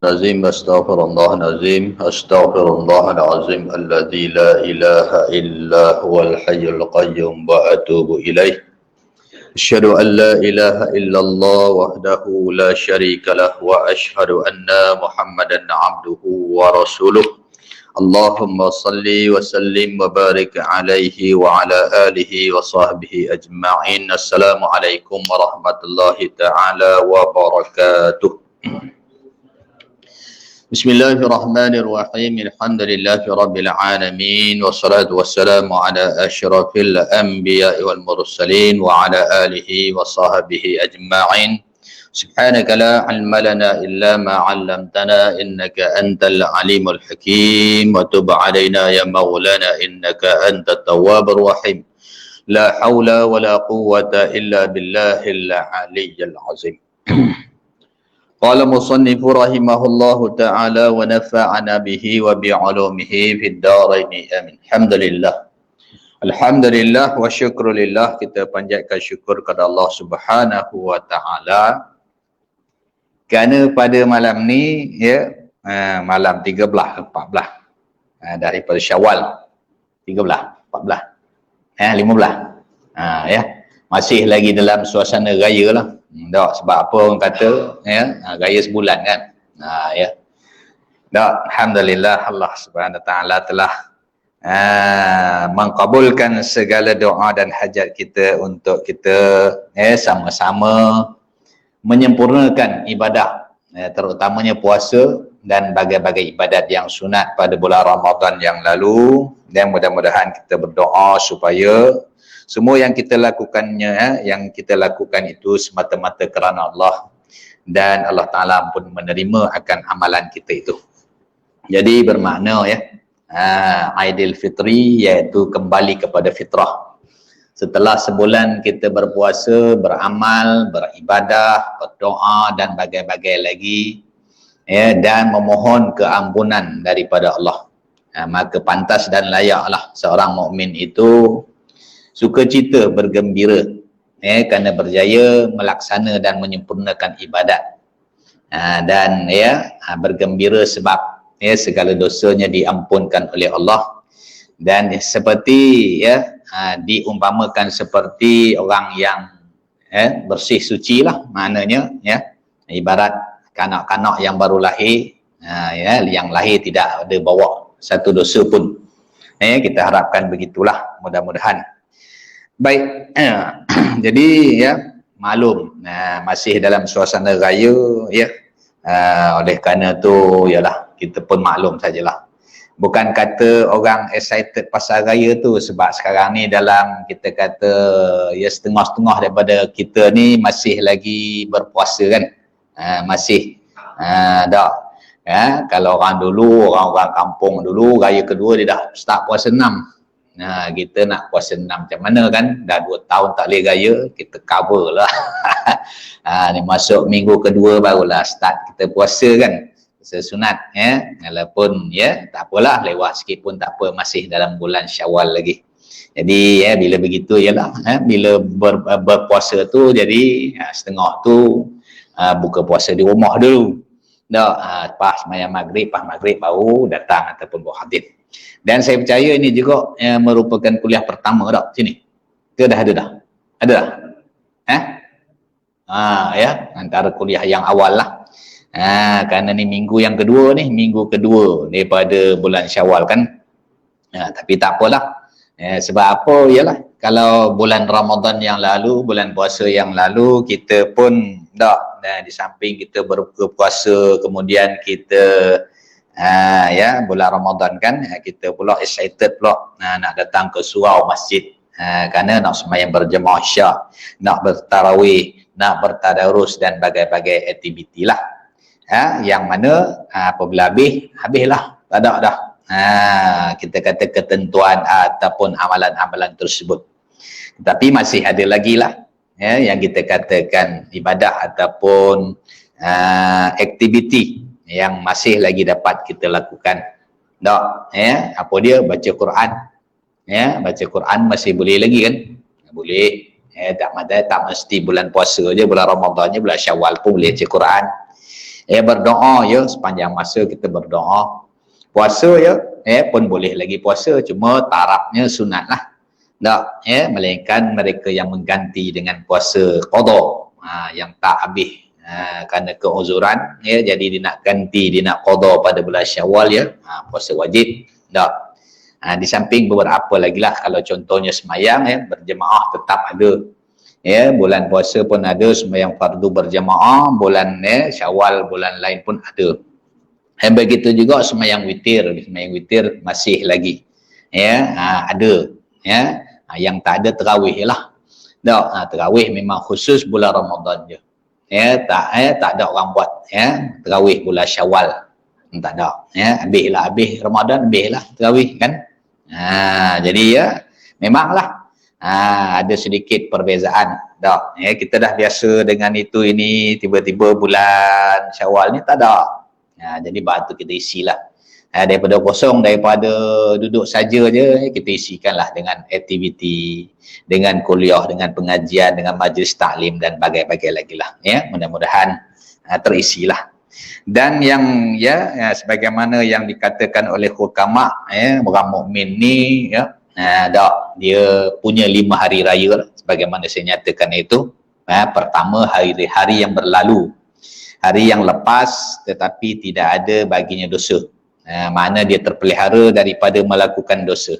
العظيم أستغفر الله العظيم أستغفر الله العظيم الذي لا إله إلا هو الحي القيوم وأتوب إليه أشهد أن لا إله إلا الله وحده لا شريك له وأشهد أن محمدا عبده ورسوله اللهم صل وسلم وبارك عليه وعلى آله وصحبه أجمعين السلام عليكم ورحمة الله تعالى وبركاته Bismillahirrahmanirrahim. Alhamdulillahi rabbil alamin wassalatu wassalamu ala asyrafil anbiya'i wal mursalin wa ala alihi wa sahbihi ajma'in. Subhanaka la ilma lana illa ma 'allamtana innaka antal alimul hakim wa tub 'alaina ya maulana innaka antat tawwabur rahim. La haula wa la quwwata illa billahil aliyyil azim. Qala musannifu rahimahullahu ta'ala wa nafa'ana bihi wa bi'ulumihi fid dharaini amin. Alhamdulillah wa syukrulillah, kita panjatkan syukur kepada Allah Subhanahu wa ta'ala kerana pada malam ni malam 13 14 daripada Syawal 13 14 15 masih lagi dalam suasana raya lah. Tak, sebab apa orang kata raya sebulan kan. Tak, alhamdulillah Allah Subhanahu wa taala telah mengkabulkan segala doa dan hajat kita untuk kita sama-sama menyempurnakan ibadah, terutamanya puasa dan bagai-bagai ibadat yang sunat pada bulan Ramadan yang lalu. Dan mudah-mudahan kita berdoa supaya semua yang kita lakukannya, yang kita lakukan itu semata-mata kerana Allah, dan Allah Ta'ala pun menerima akan amalan kita itu. Jadi bermakna Aidil Fitri iaitu kembali kepada fitrah. Setelah sebulan kita berpuasa, beramal, beribadah, berdoa dan bagai-bagai lagi, dan memohon keampunan daripada Allah, maka pantas dan layaklah seorang mukmin itu sukacita, bergembira kerana berjaya melaksana dan menyempurnakan ibadat, dan bergembira sebab segala dosanya diampunkan oleh Allah. Dan seperti diumpamakan seperti orang yang bersih suci lah, maknanya ibarat kanak-kanak yang baru lahir, yang lahir tidak ada bawa satu dosa pun. Kita harapkan begitulah, mudah-mudahan. Baik, jadi maklum masih dalam suasana raya oleh kerana tu kita pun maklum sajalah. Bukan kata orang excited pasal raya tu, sebab sekarang ni dalam kita kata setengah-setengah daripada kita ni masih lagi berpuasa kan. Masih kalau orang dulu, orang-orang kampung dulu, raya kedua dia dah start puasa 6. Kita nak puasa 6 macam mana kan? Dah 2 tahun tak boleh raya, kita cover lah. Ni masuk minggu kedua barulah start kita puasa kan, puasa sunat. Walaupun tak apalah, lewat sikit pun tak apa, masih dalam bulan Syawal lagi. Jadi bila begitu bila berpuasa tu, jadi setengah tu buka puasa di rumah dulu. Pas sembahyang maghrib, baru datang ataupun buat hadis. Dan saya percaya ini juga merupakan kuliah pertama dah sini. Ke dah ada dah? Ada dah? Antara kuliah yang awal lah. Kerana ni minggu yang kedua ni, minggu kedua daripada bulan Syawal kan. Tapi tak apalah. Sebab apa? Kalau bulan Ramadan yang lalu, bulan puasa yang lalu, kita pun di samping kita berpuasa, kemudian kita bulan Ramadan kan, kita pula excited pula nak datang ke surau masjid, kerana nak sembahyang berjemaah Isyak, nak bertarawih, nak bertadarus dan bagai-bagai aktiviti lah. Yang mana apabila habislah, tak ada dah kita kata ketentuan ataupun amalan-amalan tersebut. Tapi masih ada lagi lah yang kita katakan ibadah ataupun aktiviti yang masih lagi dapat kita lakukan. Apa dia? Baca Quran. Baca Quran masih boleh lagi kan? Boleh. Tak mesti bulan puasa je, bulan Ramadan je, bulan Syawal pun boleh baca Quran. Berdoa ya, sepanjang masa kita berdoa. Puasa ya, pun boleh lagi puasa, cuma tarafnya sunat lah. Tak, melainkan mereka yang mengganti dengan puasa qada, yang tak habis kerana keuzuran, jadi dia nak ganti, dia nak qada pada bulan Syawal ya, puasa wajib. Tak. Di samping beberapa lagi lah, kalau contohnya semayang berjemaah tetap ada. Bulan puasa pun ada sembahyang fardu berjamaah, bulan Syawal bulan lain pun ada. Begitu juga sembahyang witir masih lagi. Ada. Yang tak ada tarawih lah. Tarawih memang khusus bulan Ramadan je. Tak ada orang buat tarawih bulan Syawal. Tak ada. Habis Ramadan habislah tarawih kan. Jadi ya memanglah ada sedikit perbezaan. Tak, kita dah biasa dengan itu ini, tiba-tiba bulan Syawal ni tak ada. Jadi batu kita isilah. Daripada kosong, daripada duduk saja je, kita isikanlah dengan aktiviti, dengan kuliah, dengan pengajian, dengan majlis taklim dan bagai-bagai lagi lah. Mudah-mudahan terisilah. Dan yang sebagaimana yang dikatakan oleh hukama, orang mukmin ni dia punya 5 hari raya, sebagaimana saya nyatakan itu. Pertama hari yang berlalu, hari yang lepas tetapi tidak ada baginya dosa, mana dia terpelihara daripada melakukan dosa,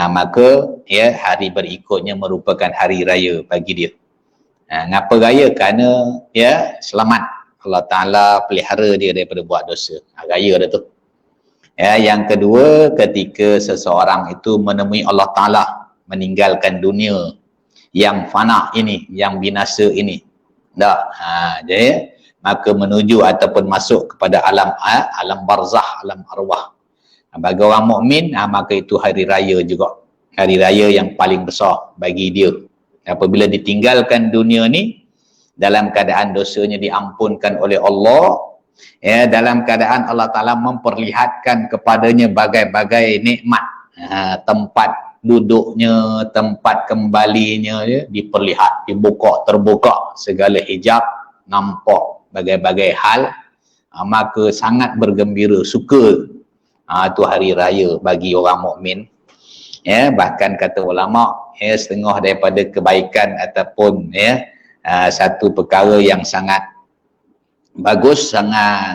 maka hari berikutnya merupakan hari raya bagi dia. Ngapa raya? Kerana selamat, Allah Ta'ala pelihara dia daripada buat dosa. Raya dah tu. Yang kedua, ketika seseorang itu menemui Allah Ta'ala, meninggalkan dunia yang fana ini, yang binasa ini. Jadi maka menuju ataupun masuk kepada alam barzah, alam arwah. Bagi orang mukmin, maka itu hari raya juga. Hari raya yang paling besar bagi dia. Apabila ditinggalkan dunia ni, dalam keadaan dosanya diampunkan oleh Allah, dalam keadaan Allah Ta'ala memperlihatkan kepadanya bagai-bagai nikmat, tempat duduknya, tempat kembalinya, diperlihat, terbuka segala hijab, nampak bagai-bagai hal, maka sangat bergembira, suka. Itu hari raya bagi orang mukmin. Bahkan kata ulama, setengah daripada kebaikan ataupun satu perkara yang sangat bagus,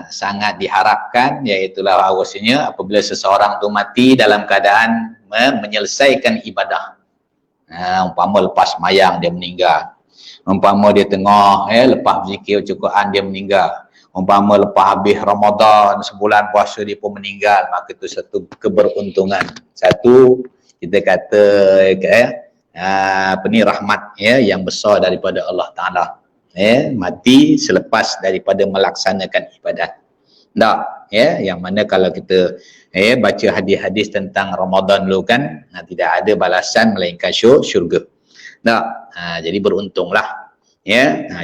sangat diharapkan, iaitulah bahawasanya apabila seseorang tu mati dalam keadaan menyelesaikan ibadah. Umpama lepas mayang dia meninggal, umpama dia tengah lepas zikir Al-Quran dia meninggal, umpama lepas habis Ramadan sebulan puasa dia pun meninggal, maka itu satu keberuntungan, satu kita kata rahmat yang besar daripada Allah Ta'ala. Mati selepas daripada melaksanakan ibadat. Yang mana kalau kita baca hadis-hadis tentang Ramadan dulu kan, tidak ada balasan melainkan syurga. Jadi beruntunglah.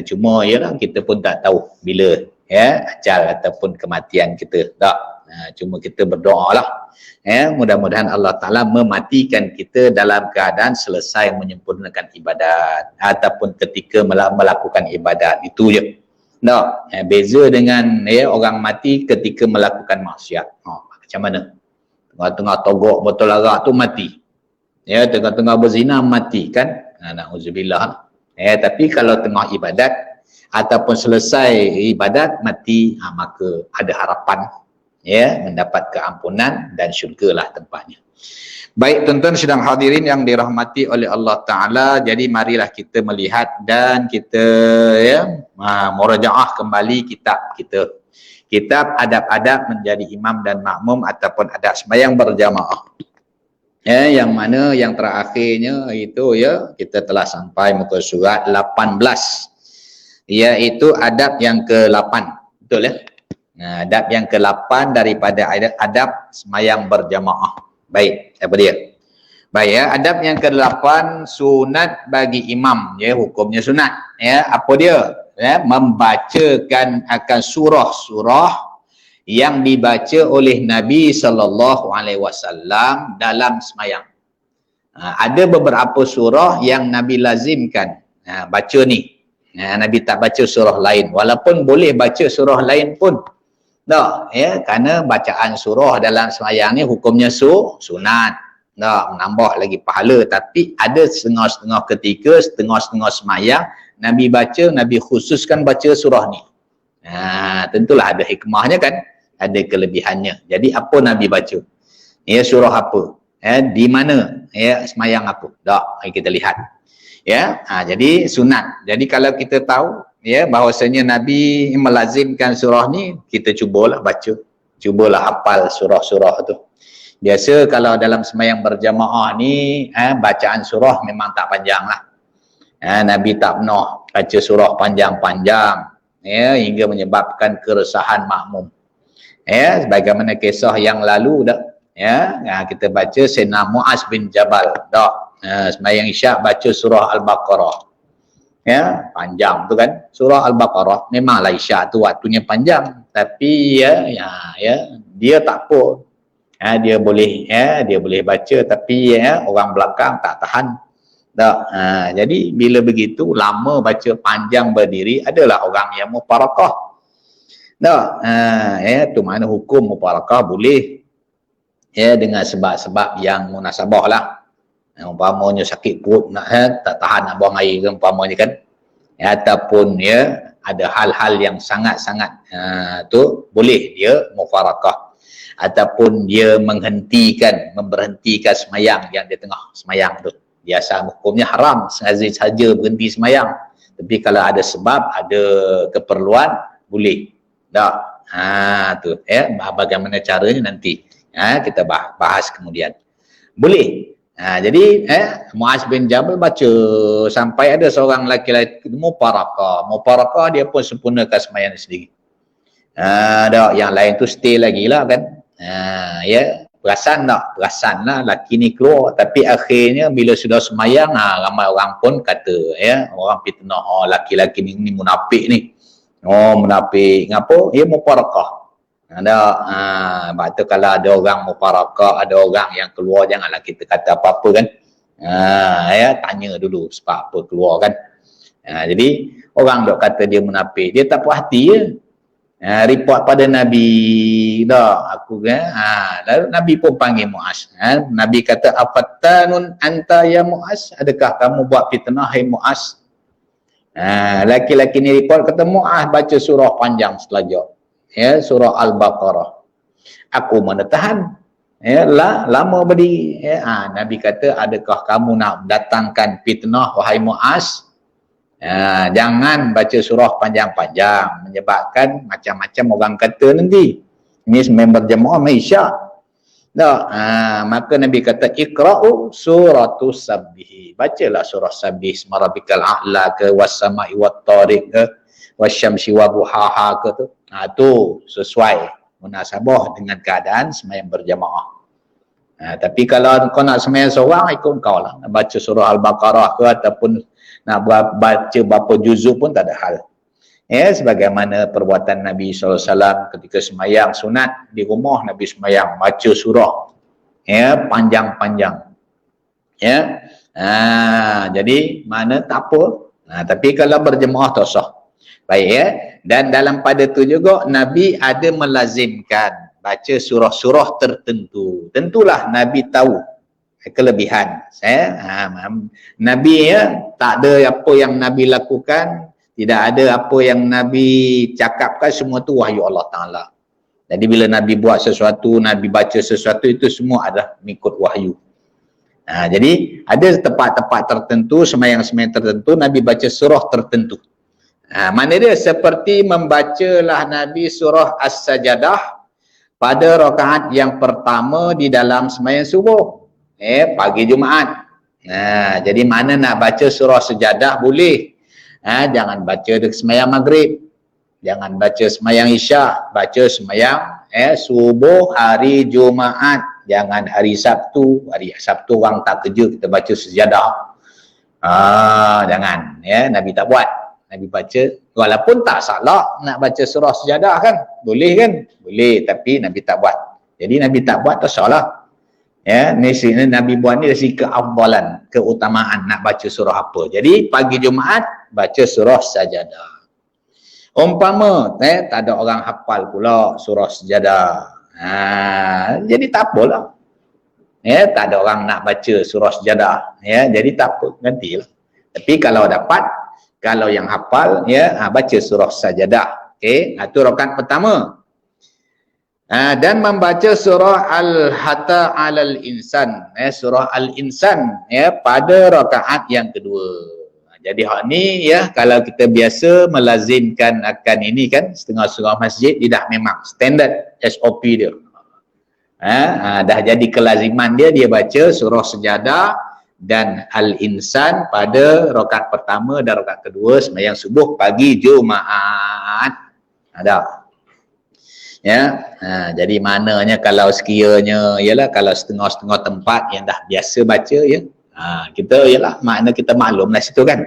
Cuma kita pun tak tahu bila ajal ataupun kematian kita. Cuma kita berdoalah, mudah-mudahan Allah Ta'ala mematikan kita dalam keadaan selesai menyempurnakan ibadat ataupun ketika melakukan ibadat. Itu je. Beza dengan orang mati ketika melakukan maksiat. Macam mana? Tengah-tengah togok botol arak tu mati, tengah-tengah berzina mati kan, na'udzubillah. Tapi kalau tengah ibadat ataupun selesai ibadat mati, maka ada harapan mendapat keampunan dan syurgalah tempatnya. Baik tuan-tuan sedang hadirin yang dirahmati oleh Allah Ta'ala, jadi marilah kita melihat dan kita murajaah kembali kitab kita, kitab adab-adab menjadi imam dan makmum ataupun adab sembahyang berjamaah. Yang mana yang terakhirnya itu kita telah sampai muka surat 18, iaitu adab yang ke-8. Betul ya? Adab yang ke-8 daripada adab sembahyang berjamaah. Baik, apa dia? Baik adab yang ke-8, sunat bagi imam, hukumnya sunat. Apa dia? Membacakan akan surah-surah yang dibaca oleh Nabi SAW dalam sembahyang. Ada beberapa surah yang Nabi lazimkan baca ni. Nabi tak baca surah lain, walaupun boleh baca surah lain pun tak, ya, kerana bacaan surah dalam sembahyang ni hukumnya sunat, tak, menambah lagi pahala. Tapi ada setengah-setengah ketika, setengah-setengah sembahyang Nabi baca, Nabi khususkan baca surah ni. Tentulah ada hikmahnya kan, ada kelebihannya. Jadi apa Nabi baca, ya, surah apa, di mana, ya, sembahyang apa, tak, mari kita lihat, ya. Jadi sunat. Jadi kalau kita tahu, ya, bahawasanya Nabi melazimkan surah ni, kita cubalah baca, cubalah hafal surah-surah tu. Biasa kalau dalam sembahyang berjamaah ni, bacaan surah memang tak panjang lah. Nabi tak pernah baca surah panjang-panjang, ya, hingga menyebabkan keresahan makmum. Ya, sebagaimana kisah yang lalu dah, ya, kita baca Sayyidina Muaz bin Jabal, dah, sembahyang Isyak baca surah Al-Baqarah. Ya, panjang tu kan. Surah Al-Baqarah memanglah Isyak tu waktunya panjang, tapi ya, dia tak apa. Dia boleh baca, tapi ya, orang belakang tak tahan. Tak. Jadi bila begitu lama baca panjang berdiri, adalah orang yang muparakah. Tak. Ya, tu mana hukum muparakah boleh, ya, dengan sebab-sebab yang munasabah lah. Umpamanya sakit perut, tak tahan nak buang air, umpamanya kan, ya, ataupun ya ada hal-hal yang sangat-sangat tu boleh dia mufarakah, ataupun dia memberhentikan semayang yang dia tengah semayang tu. Biasa hukumnya haram saja berhenti semayang, tapi kalau ada sebab, ada keperluan, boleh. Tak. Tu, ya, bagaimana caranya nanti, kita bahas kemudian. Boleh. Jadi Muaz bin Jabal baca sampai ada seorang lelaki muparakah, dia pun sempurnakan sembahyang sendiri. Yang lain tu stay lagi lah kan. Ya, perasan lah lelaki ni keluar, tapi akhirnya bila sudah sembahyang, ramai orang pun kata, ya, orang fitnah, lelaki-lelaki ni munafik ni. Munafik ngapa? Dia muparakah. Sebab tu kalau ada orang muparakah, ada orang yang keluar, janganlah kita kata apa-apa kan. Ya, tanya dulu sebab apa keluar kan. Jadi orang dok kata dia munafik, dia tak puas hati je. Report pada Nabi dah aku kan. Lalu Nabi pun panggil Muaz. Nabi kata, afattanun anta ya Muaz, adakah kamu buat fitnah hai Muaz? Laki-laki ni report kata, Muaz baca surah panjang selajak, ya, surah Al-Baqarah. Aku mana tahan, ya, lama berdiri, ya. Nabi kata, adakah kamu nak datangkan fitnah wahai Muaz? Jangan baca surah panjang-panjang, menyebabkan macam-macam orang kata nanti ni member jemaah Isyak. Maka Nabi kata, iqra'u suratus sabbih, bacalah surah sabbih isma rabbikal a'la ke, was-sama'i wat-tariq ke, wasyamsi wa duhaha ke tu. Tu sesuai munasabah dengan keadaan sembahyang berjamaah. Tapi kalau kau nak sembahyang seorang, ikut kau lah, nak baca surah Al-Baqarah ke, ataupun nak baca berapa juzuk pun tak ada hal. Ya, sebagaimana perbuatan Nabi SAW ketika sembahyang sunat di rumah, Nabi sembahyang baca surah, ya, panjang-panjang. Ya. Jadi mana tak apa. Tapi kalau berjemaah tak sah. Baik, ya. Dan dalam pada tu juga Nabi ada melazimkan baca surah-surah tertentu. Tentulah Nabi tahu kelebihan. Nabi, ya, tak ada apa yang Nabi lakukan, tidak ada apa yang Nabi cakapkan, semua tu wahyu Allah Ta'ala. Jadi bila Nabi buat sesuatu, Nabi baca sesuatu, itu semua adalah mengikut wahyu. Jadi ada tempat-tempat tertentu, sembahyang-sembahyang tertentu, Nabi baca surah tertentu. Mana dia seperti membacalah Nabi surah As-Sajadah pada rakaat yang pertama di dalam sembahyang subuh, pagi Jumaat. Jadi mana nak baca surah Sajadah boleh. Jangan baca dekat sembahyang maghrib, jangan baca sembahyang Isyak, baca sembahyang subuh hari Jumaat, jangan hari Sabtu. Hari Sabtu orang tak kerja, kita baca Sajadah. Jangan, ya, Nabi tak buat. Nabi baca, walaupun tak salah nak baca surah Sajadah kan, boleh kan? Boleh, tapi Nabi tak buat. Jadi Nabi tak buat tak salah. Ya, ni Nabi buat ni dari keafdalan, keutamaan nak baca surah apa. Jadi pagi Jumaat baca surah sajadah. Umpama tak ada orang hafal pula surah sajadah, jadi tak apalah, tak ada orang nak baca surah sajadah, jadi tak apa, gantilah. Tapi kalau dapat, kalau yang hafal baca surah sajadah. Okey, itu rakaat pertama. Dan membaca surah Al-Hatta 'alal Insan, surah Al-Insan pada rakaat yang kedua. Jadi hak ni kalau kita biasa melazimkan akan ini kan, setengah surah masjid dia dah memang standard SOP dia. Dah jadi kelaziman dia baca surah Sajadah dan Al-Insan pada rakaat pertama dan rakaat kedua sembahyang subuh pagi Jumaat. Ada. Jadi maknanya kalau sekiranya kalau setengah-setengah tempat yang dah biasa baca kita makna kita maklum lah situ kan.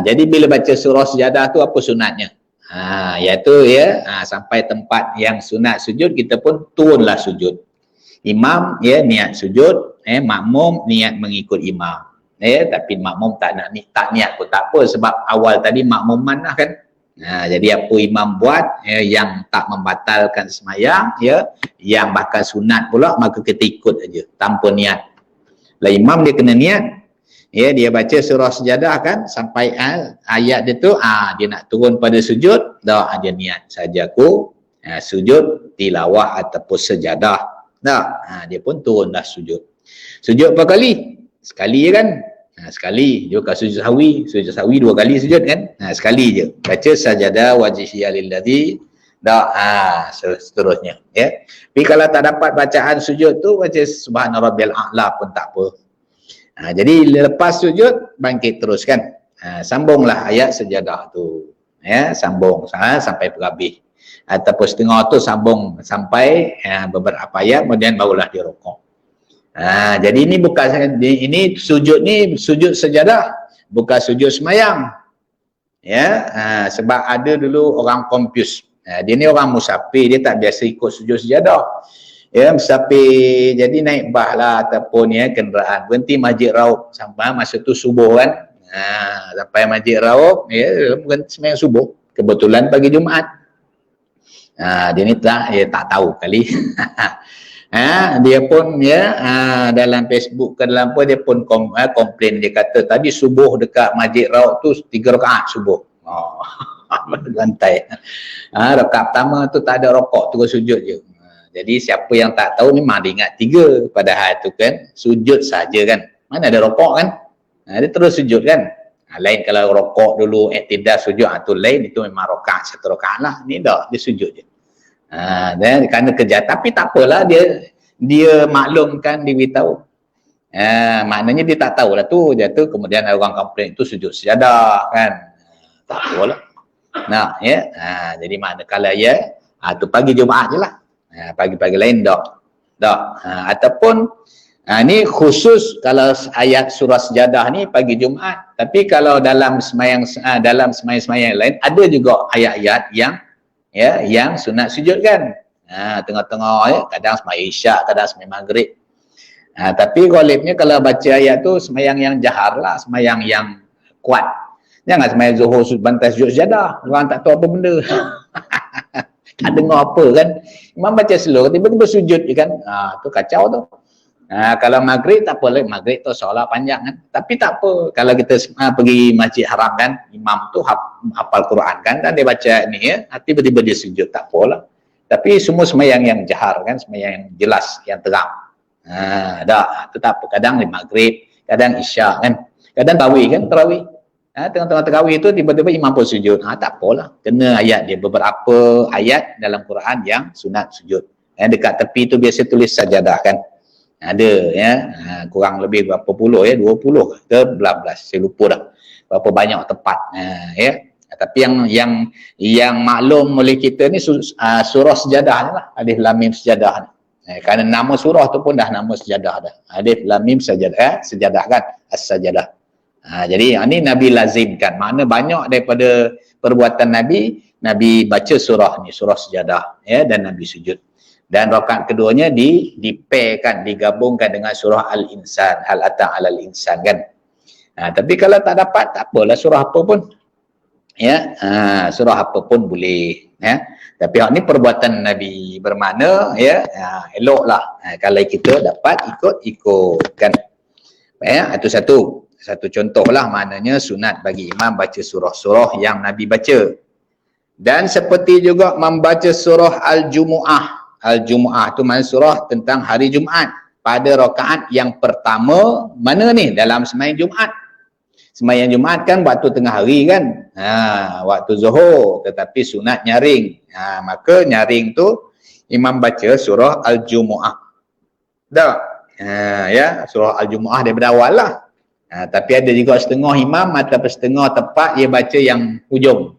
Jadi bila baca surah Sajadah tu apa sunatnya? Iaitu sampai tempat yang sunat sujud kita pun turunlah sujud. Imam niat sujud, makmum niat mengikut imam. Tapi makmum tak niat pun tak apa sebab awal tadi makmuman lah kan. Jadi apa imam buat yang tak membatalkan sembahyang yang bakal sunat pula maka kita ikut aja tanpa niat. Lah imam dia kena niat. Dia baca surah Sajadah kan sampai ayat dia tu dia nak turun pada sujud, dah dia niat sajaku sujud tilawah ataupun sajadah. Dia pun turunlah sujud. Sujud berapa kali? Sekali je kan? Sekali. Dia bukan sujud sahwi 2 kali sujud kan? Sekali je. Baca sajadah wajhiya lilladzi seterusnya Tapi kalau tak dapat bacaan sujud tu baca subhana rabbiyal a'la pun tak apa. Jadi lepas sujud bangkit terus kan. Sambunglah ayat sajadah tu. Sambung sampai berhabis. Ataupun setengah tu sambung sampai beberapa ayat kemudian barulah dia rukuk. Jadi ini bukan ini sujud sajadah, bukan sujud semayang. Sebab ada dulu orang confuse. Dia ni orang musafir, dia tak biasa ikut sujud sajadah. Musafir jadi naik bas lah ataupun kenderaan berhenti Masjid Raub sampai masa tu subuh kan. Sampai Masjid Raub berhenti semayang subuh. Kebetulan pagi Jumaat. Dia ni tak tahu kali. Dia pun dalam Facebook ke dalam apa dia pun komplain, dia kata tadi subuh dekat Masjid Raub tu 3 rakaat subuh. Lantai. Rakaat pertama tu tak ada rokok, terus sujud je. Jadi siapa yang tak tahu memang dia ingat 3, padahal tu kan sujud saja kan. Mana ada rokok kan? Dia terus sujud kan. Lain kalau rokok dulu tidak sujud tu lain, itu memang rakaat 1 rakaat lah. Ni dah dia sujud je. Dan kerana kerja tapi tak apalah, dia maklumkan, dia beritahu. Maknanya dia tak tahulah tu, dia tu kemudian orang komplain tu sujud sajadah kan. Tak apalah. Jadi makna kalau tu pagi Jumaat je lah. Pagi-pagi lain dak. Ataupun ni khusus kalau ayat surah Sajadah ni pagi Jumaat. Tapi kalau dalam sembahyang lain ada juga ayat-ayat yang sunat sujud kan. Tengah-tengah kadang sembahyang Isyak, kadang sembahyang Maghrib. Tapi golibnya kalau baca ayat tu sembahyang yang jahar lah, sembahyang yang kuat. Jangan sembahyang Zuhur bantai sujud sajadah. Orang tak tahu apa benda. Tak dengar apa kan. Imam baca slow, tiba-tiba sujud je kan. Tu kacau tu. Kalau Maghrib tak apa, Maghrib tu solat panjang kan. Tapi tak apa. Kalau kita pergi Masjid Haram kan, imam tu hafal Quran kan, dan dia baca ni tiba-tiba dia sujud, tak apalah. Tapi semua sembahyang yang jahar kan, sembahyang yang jelas, yang terang. Tu tak apa. Kadang di Maghrib, kadang Isyak kan. Kadang tarawih kan, tarawih. Tengah-tengah tarawih tu tiba-tiba imam pun sujud. Tak apalah. Kena ayat dia. Beberapa ayat dalam Quran yang sunat sujud. Dekat tepi tu biasa tulis sajadah kan. Ada kurang lebih berapa puluh 20 ke belas. Saya lupa dah. Berapa banyak tempat. Tapi yang maklum oleh kita ni surah sajadah ni lah. Alif Lam Mim sajadah ni. Kerana nama surah tu pun dah nama sajadah dah. Alif Lam Mim sajadah. Sajadah kan. As-sajadah. Jadi ini Nabi lazimkan. Makna banyak daripada perbuatan Nabi baca surah ni, surah Sajadah dan Nabi sujud. Dan rakaat keduanya dipairkan, digabungkan dengan surah Al-Insan, Hal Ata 'alal Insan kan. Tapi kalau tak dapat, tak apalah, surah apa pun. Ya, surah apa pun boleh. Ya. Tapi hak ni perbuatan Nabi, bermakna ya, eloklah kalau kita dapat ikut kan. Ya, itu satu contohlah, maknanya sunat bagi imam baca surah-surah yang Nabi baca. Dan seperti juga membaca surah Al-Jumu'ah. Al-Jumu'ah tu maknanya surah tentang hari Jumaat pada rakaat yang pertama. Mana ni? Dalam sembahyang Jumaat. Sembahyang Jumaat kan waktu tengah hari kan, waktu zuhur, tetapi sunat nyaring. Maka nyaring tu imam baca surah Al-Jumu'ah. Tak? Ya, surah Al-Jumu'ah daripada awal lah. Tapi ada juga setengah imam atau setengah tepat dia baca yang hujung.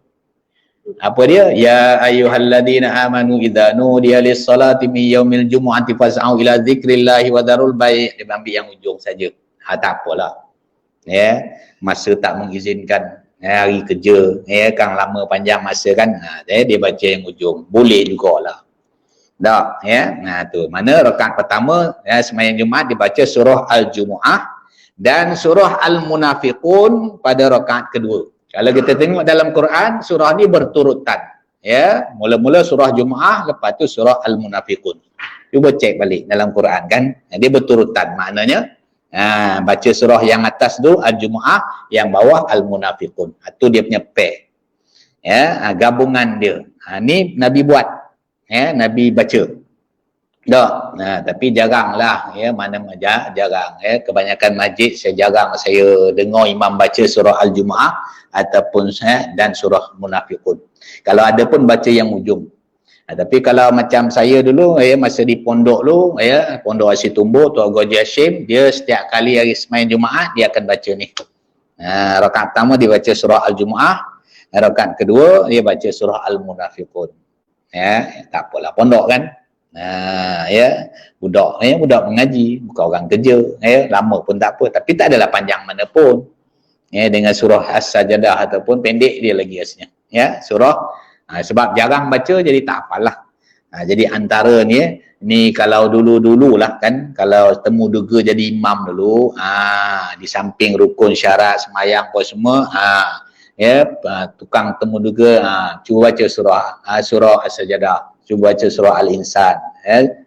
Apa dia? Ya ayyuhalladzina amanu idza nudiya lis-salati min yaumil jumu'ati fas'au ila dzikrillahi wa dzarul bai'. Dia ambil yang hujung saja. Tak apalah. Ya, masa tak mengizinkan, hari kerja, kan lama panjang masa kan, dia baca yang hujung, boleh jugalah. Tak, ya. Tu mana rakaat pertama sembahyang Jumaat dibaca surah Al-Jumu'ah dan surah Al-Munafiqun pada rakaat kedua. Kalau kita tengok dalam Quran, surah ni berturutan. Ya, mula-mula surah Jumu'ah, lepas tu surah Al-Munafiqun. Cuba cek balik dalam Quran kan, dia berturutan, maknanya baca surah yang atas tu Al-Jumu'ah, yang bawah Al-Munafiqun. Itu dia punya pair. Ya, gabungan dia. Ni Nabi buat. Ya, Nabi baca. Tak. Tapi jaranglah, ya, mana jarang. Ya, kebanyakan masjid jarang saya dengar imam baca surah Al-Jumu'ah ataupun dan surah Munafiqun. Kalau ada pun baca yang hujung. Tapi kalau macam saya dulu, masa di pondok dulu, pondok Asyik Tumbuh, Tua Haji Hashim, dia setiap kali hari sembahyang Jumaat dia akan baca ni. Rakaat pertama dia baca surah Al-Jumu'ah, rakaat kedua dia baca surah Al-Munafiqun. Ya, tak apalah, pondok kan. Ya, budak mengaji, bukan orang kerja, lama pun tak apa, tapi tak adalah panjang mana pun. Ya, dengan surah As-Sajadah ataupun pendek dia lagi asnya. Ya, surah sebab jarang baca jadi tak apalah. Jadi antara ni kalau dulu-dulu lah kan, kalau temu duga jadi imam dulu, di samping rukun syarat sembahyang apa semua, tukang temu duga, cuba baca surah As-Sajadah, cuba baca surah Al-Insan.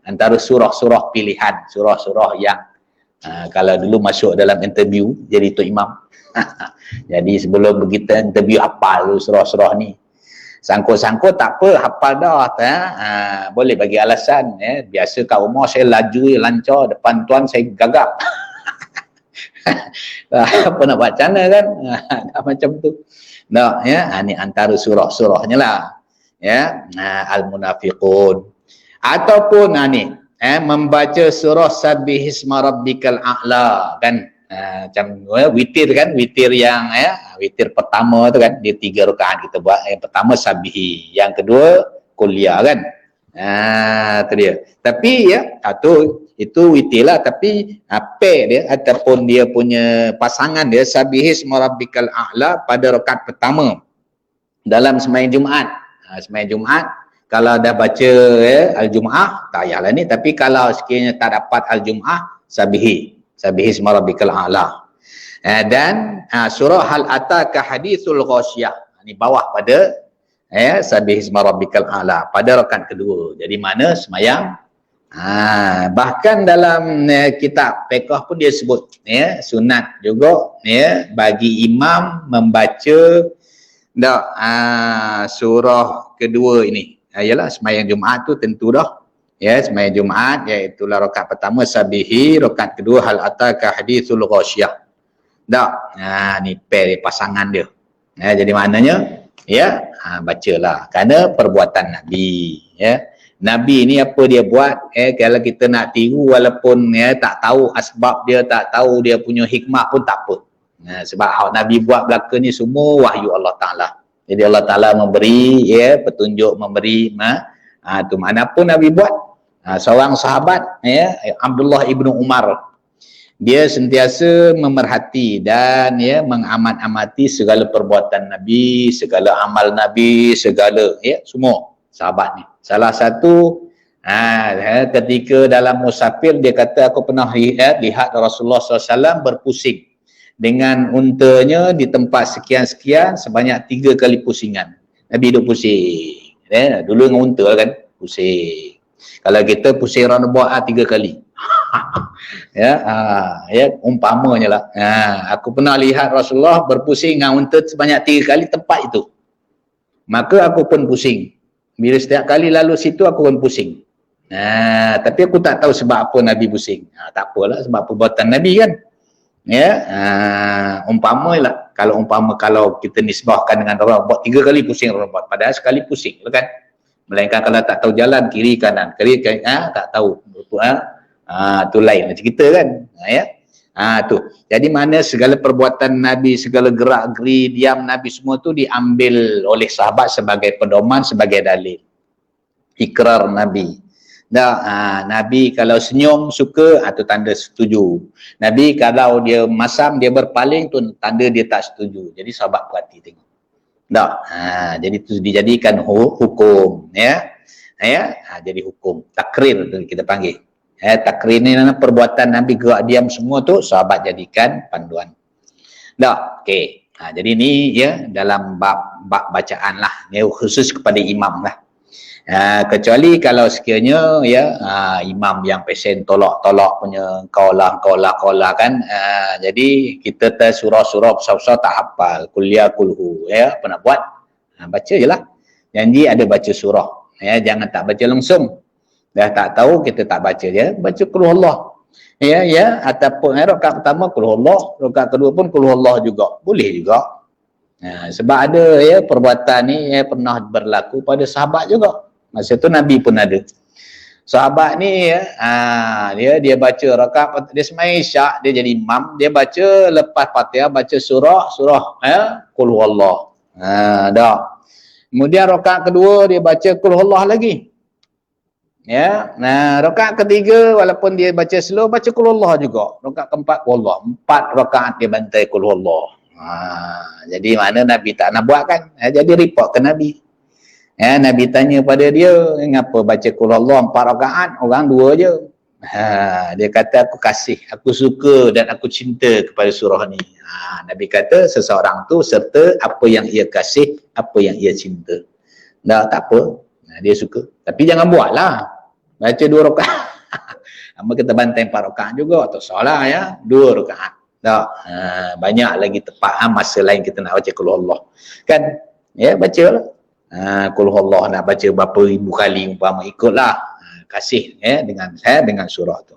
Antara surah-surah pilihan, surah-surah yang kalau dulu masuk dalam interview jadi tok imam. Jadi sebelum begitu interview hafal dulu surah-surah ni. Sangkut-sangkut tak apa, hafal dah. Boleh bagi alasan. Biasa kat rumah saya laju, lancar, depan tuan saya gagap. Apa nak buat macam mana kan? Macam tu. Nah, ni antara surah-surahnya lah. Al-Munafiqun. Ataupun ni, membaca surah Sabbihisma Rabbikal A'la kan. Macam witir kan, witir yang witir pertama tu kan, dia 3 rakaat kita buat. Yang pertama Sabihi, yang kedua Kuliah kan. Tu dia. Tapi itu witir lah, tapi pair dia ataupun dia punya pasangan dia Sabbihisma Rabbikal A'la pada rakaat pertama dalam sembahyang Jumaat. Sembahyang Jumaat kalau dah baca Al-Jumu'ah tak payahlah ni, tapi kalau sekiranya tak dapat Al-Jumu'ah, Sabbihisma Rabbikal A'la. Dan surah Hal Ataka Hadithul Ghasyiyah, ni bawah pada Sabbihisma Rabbikal A'la pada rakaat kedua. Jadi mana sembahyang, bahkan dalam kitab fiqh pun dia sebut sunat juga bagi imam membaca surah kedua ini. Yalah, sembahyang Jumaat tu tentu dah. Sembahyang Jumaat iaitu rakaat pertama Sabihi, rakaat kedua Hal Ataka Hadithul Ghasyiyah. Ni pair pasangan dia. Jadi maknanya bacalah kerana perbuatan Nabi. Nabi ni apa dia buat, kalau kita nak tiru walaupun tak tahu asbab dia, tak tahu dia punya hikmah pun tak apa. Sebab hak Nabi buat belaka ni semua wahyu Allah Ta'ala. Jadi Allah Ta'ala memberi petunjuk, memberi tu mana pun Nabi buat. Seorang sahabat Abdullah ibnu Umar, dia sentiasa memerhati dan mengamat-amati segala perbuatan Nabi, segala amal Nabi, segala semua sahabat ni. Salah satu ketika dalam musafir dia kata, aku pernah lihat Rasulullah SAW berpusing dengan untanya di tempat sekian-sekian sebanyak 3 kali pusingan. Nabi duduk pusing. Dulu dengan unta kan, pusing. Kalau kita pusing roundabout 3 kali. Ya, umpamanya lah. Aku pernah lihat Rasulullah berpusing dengan unta sebanyak 3 kali tempat itu. Maka aku pun pusing. Bila setiap kali lalu situ aku pun pusing. Tapi aku tak tahu sebab apa Nabi pusing. Tak apalah, sebab perbuatan Nabi kan. Ya, umpamalah kalau kita nisbahkan dengan orang buat 3 kali pusing orang buat, padahal sekali pusing kan. Melainkan kalau tak tahu jalan kiri kanan, tak tahu. Tu lain macam kita kan. Tu. Jadi mana segala perbuatan Nabi, segala gerak-geri, diam Nabi semua tu diambil oleh sahabat sebagai pedoman, sebagai dalil. Ikrar Nabi. Nabi kalau senyum suka, tu tanda setuju. Nabi kalau dia masam, dia berpaling, tu tanda dia tak setuju. Jadi sahabat perhati tengok. Jadi tu dijadikan hukum, ya. Jadi hukum takrir tu kita panggil. Takrir ni perbuatan Nabi gerak diam semua tu sahabat jadikan panduan. Okey. Jadi ni ya dalam bab bacaan lah. Ni khusus kepada imam lah. Kecuali kalau sekiranya ya imam yang pesen tolak punya kaulah kan, jadi kita surah-surah besar-besar tak hafal, kuliah kulhu ya, apa nak buat, baca je lah, janji ada baca surah ya, jangan tak baca langsung, dah tak tahu kita tak baca je, baca kulhu Allah ya, ataupun rakaat pertama kulhu Allah, rakaat kedua pun kulhu Allah juga boleh juga. Sebab ada ya perbuatan ni pernah berlaku pada sahabat juga. Masa tu Nabi pun ada. Sahabat ni ya, dia baca rakaat, dia sembahyang Isyak, dia jadi imam, dia baca lepas Fatihah baca surah Qul huwallah. Kemudian rakaat kedua dia baca Qul huwallah lagi. Ya. Rakaat ketiga walaupun dia baca slow, baca Qul huwallah juga. Rakaat keempat Qul huwallah. 4 rakaat dia bantai Qul huwallah. Jadi mana Nabi tak nak buat kan? Jadi report ke Nabi. Nabi tanya pada dia, ngapa baca Qul Allah 4 rakaat, orang 2 je. Dia kata aku kasih, aku suka dan aku cinta kepada surah ni. Nabi kata seseorang tu serta apa yang ia kasih, apa yang ia cinta. Tak apa, dia suka. Tapi jangan buatlah, baca 2 rakaat. Sama kita bantai 4 rakaat juga, tak salah ya, 2 rakaat. Banyak lagi tepat masa lain kita nak baca Qul Allah. Kan? Ya, bacalah. Qul huwallah nak baca berapa ribu kali umpama ikutlah, kasih dengan surah tu.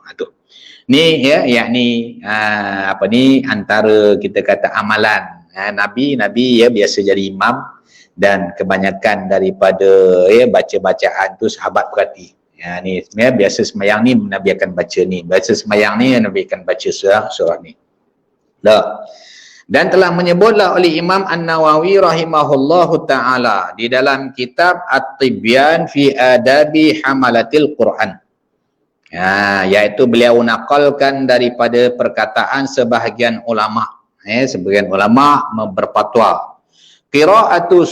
Ni ya, yakni antara kita kata amalan Nabi ya biasa jadi imam, dan kebanyakan daripada baca-bacaan tu sahabat perhati. Ni sebenarnya biasa sembahyang ni Nabi akan baca ni, biasa sembahyang ni Nabi akan baca surah ni. Dan telah menyebutlah oleh Imam An-Nawawi rahimahullahu ta'ala di dalam kitab At-Tibyan fi Adabi Hamalatil Quran, iaitu beliau nakalkan daripada perkataan sebahagian ulama. Sebahagian ulama berfatwa qira'atu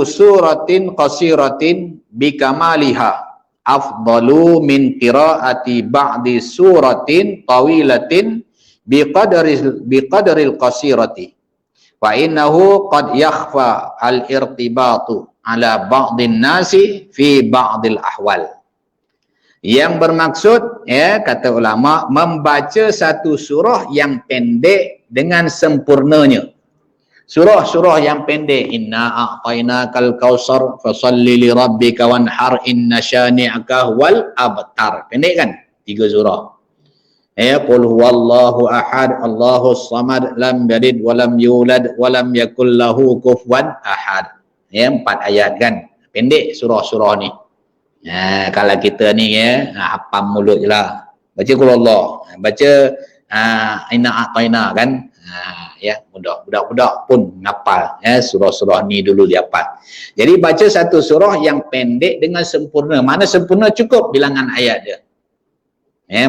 suratin qasiratin bikamaliha afdalu min qiraati ba'di suratin tawilatin biqadril qasirati fa innahu qad yakhfa al-irtibatu ala ba'din nasi fi ba'dil ahwal. Yang bermaksud kata ulama, membaca satu surah yang pendek dengan sempurnanya. Surah-surah yang pendek, inna a'tainakal kautsar fasalli li rabbika wanhar inna syani'aka wal abtar. Pendek kan? 3 surah. Qul huwallahu ahad, Allahus samad, lam yalid wa lam yulad wa lam yakul lahu kufuwan ahad. 4 ayat kan? Pendek surah-surah ni. Kalau kita ni hafal mulut je lah. Baca Qul Allah, baca inna a'taina kan? Budak-budak pun ngapal surah-surah ni dulu dia hafal. Jadi baca satu surah yang pendek dengan sempurna. Mana sempurna? Cukup bilangan ayat dia.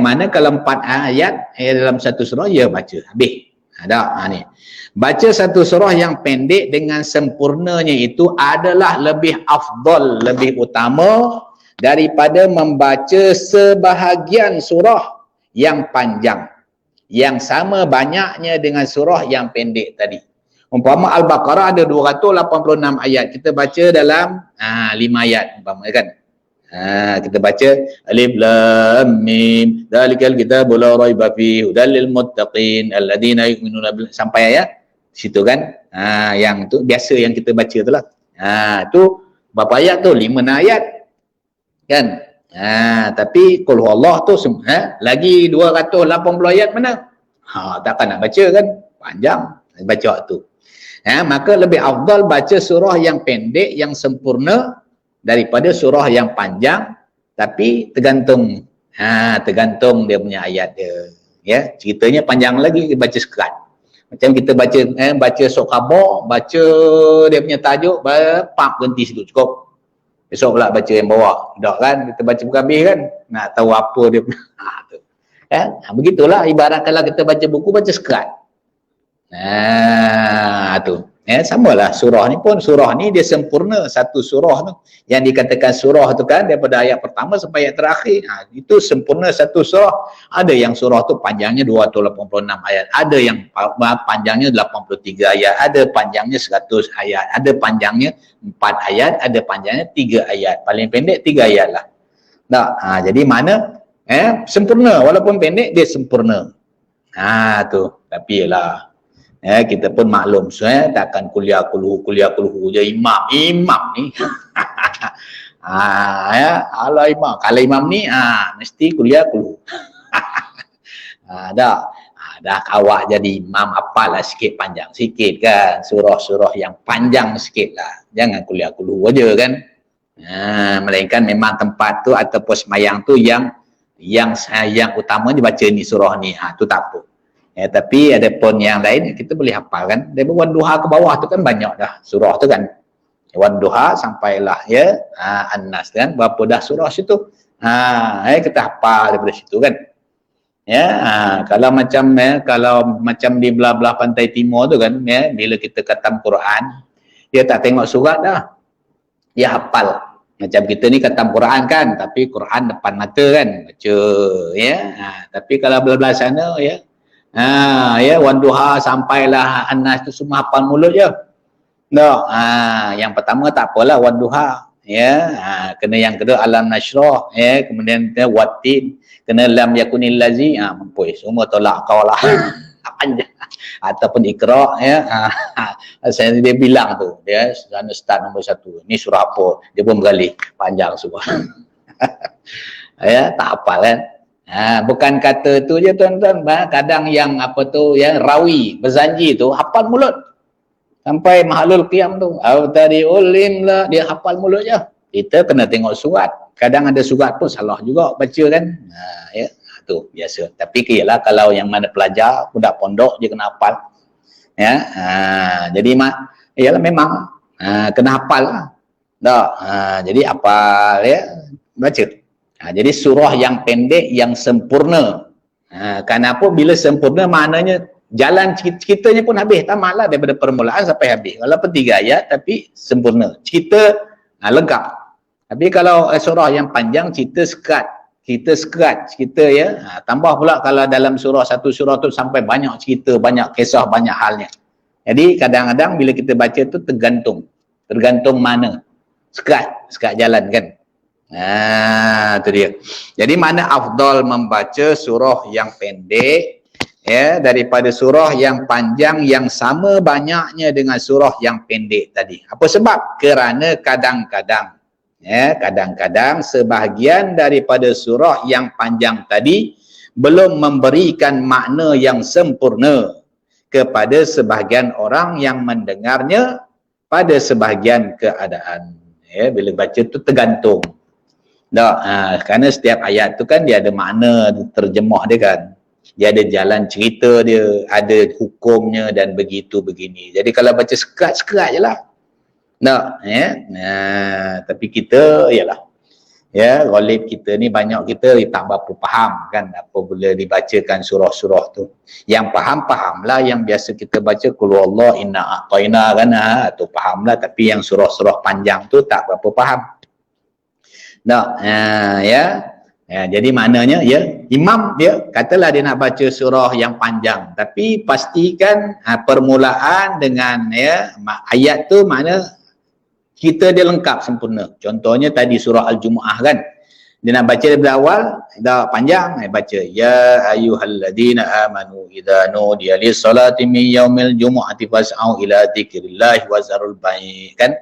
Mana kalau 4 ayat dalam satu surah, baca habis. Ni. Baca satu surah yang pendek dengan sempurnanya itu adalah lebih afdal, lebih utama daripada membaca sebahagian surah yang panjang yang sama banyaknya dengan surah yang pendek tadi. Umpama Al-Baqarah ada 286 ayat, kita baca dalam 5 ayat umpama kan. Kita baca alif lam mim dzalikal kitabul la raiba fihi hudal lil muttaqin alladziina yu'minuna bil sampai ayat situ kan. Yang tu biasa yang kita baca tu lah. Tu berapa ayat tu? 5 ayat kan. Tapi qul huwallah tu lagi 280 ayat mana? Takkan nak baca kan, panjang baca tu. Maka lebih afdal baca surah yang pendek yang sempurna daripada surah yang panjang, tapi tergantung tergantung dia punya ayat dia. Ya, ceritanya panjang lagi baca sekat. Macam kita baca surah Khabar, baca dia punya tajuk, pap berhenti situ cukup. Besok pula baca yang bawah. Dah kan kita baca bukan habis kan. Nak tahu apa dia tu. Begitulah ibarat kalau kita baca buku baca sekat. Tu. Samalah surah ni pun, surah ni dia sempurna satu surah tu. Yang dikatakan surah tu kan daripada ayat pertama sampai ayat terakhir. Itu sempurna satu surah. Ada yang surah tu panjangnya 286 ayat, ada yang panjangnya 83 ayat, ada panjangnya 100 ayat, ada panjangnya 4 ayat, ada panjangnya 3 ayat. Paling pendek 3 ayat lah. Jadi mana sempurna, walaupun pendek dia sempurna. Tu. Tapi yalah, kita pun maklum, takkan kuliah kulhu je imam ni. Kalau imam ni mesti kuliah kulhu. Dah awak jadi imam, apalah sikit panjang sikit kan, surah-surah yang panjang sikit lah, jangan kuliah kulhu aja kan. Melainkan memang tempat tu ataupun semayang tu yang utama dibaca ni surah ni, tu tak apa. Tapi ada pun yang lain kita boleh hafal kan. Dari Wan-Duha ke bawah tu kan banyak dah surah tu kan. Wan-Duha sampailah An-Nas kan, berapa dah surah situ. Kita hafal daripada situ kan. Kalau macam di belah-belah pantai timur tu kan, bila kita khatam Quran, dia tak tengok surat dah, dia hafal. Macam kita ni khatam Quran kan, tapi Quran depan mata kan baca tapi kalau belah-belah sana Wan-Duha sampailah An-Nas tu semua hafal mulut je. Yang pertama tak apalah Wan-Duha, kena yang kedua Alam Nashrah, kemudian Wattin, kena Lam Yakunil Lazi, mampus semua tolak kau lah. Panjang. Ataupun Iqra, saya dia bilang tu, dia sana start nombor 1, ni surah apa, dia pun beralih panjang semua. Tak hafal kan. Bukan kata tu je tuan-tuan, kadang yang rawi berzanji tu hafal mulut sampai mahalul qiyam tu, tadi ulim lah, dia hafal mulut je. Kita kena tengok surat, kadang ada surat pun salah juga baca kan. Tu biasa. Tapi ialah kalau yang mana pelajar, budak pondok dia kena hafal. Jadi ialah memang kena hafal lah. Jadi hafal baca. Jadi surah yang pendek yang sempurna. Kenapa bila sempurna maknanya jalan ceritanya pun habis, tamatlah daripada permulaan sampai habis. Walaupun 3 ayat tapi sempurna. Cerita lengkap. Tapi kalau surah yang panjang cerita sekat. Tambah pula kalau dalam satu surah tu sampai banyak cerita, banyak kisah, banyak halnya. Jadi kadang-kadang bila kita baca tu tergantung mana sekat jalan kan. Tu dia. Jadi mana afdal membaca surah yang pendek daripada surah yang panjang yang sama banyaknya dengan surah yang pendek tadi. Apa sebab? Kerana kadang-kadang sebahagian daripada surah yang panjang tadi belum memberikan makna yang sempurna kepada sebahagian orang yang mendengarnya pada sebahagian keadaan. Bila baca tu tergantung. Kerana setiap ayat tu kan dia ada makna terjemah dia kan. Dia ada jalan cerita dia, ada hukumnya dan begitu begini. Jadi kalau baca sekat je lah. Tapi kita ghalib kita ni banyak kita tak berapa faham kan apabila dibacakan surah-surah tu. Yang faham-fahamlah yang biasa kita baca qul huwallahu inna a'tayna kan, tu fahamlah, tapi yang surah-surah panjang tu tak berapa faham. Ya, jadi maknanya ya imam dia katalah dia nak baca surah yang panjang, tapi pastikan permulaan dengan ya ayat tu makna kita dia lengkap sempurna. Contohnya tadi surah Al-Jumu'ah kan. Dia nak baca daripada awal, dah panjang, baca ya ayyuhalladzina amanu idza nudiya lis-salati min yaumil jumu'ati fas'au ila dzikrillah wa zarul bai' kan.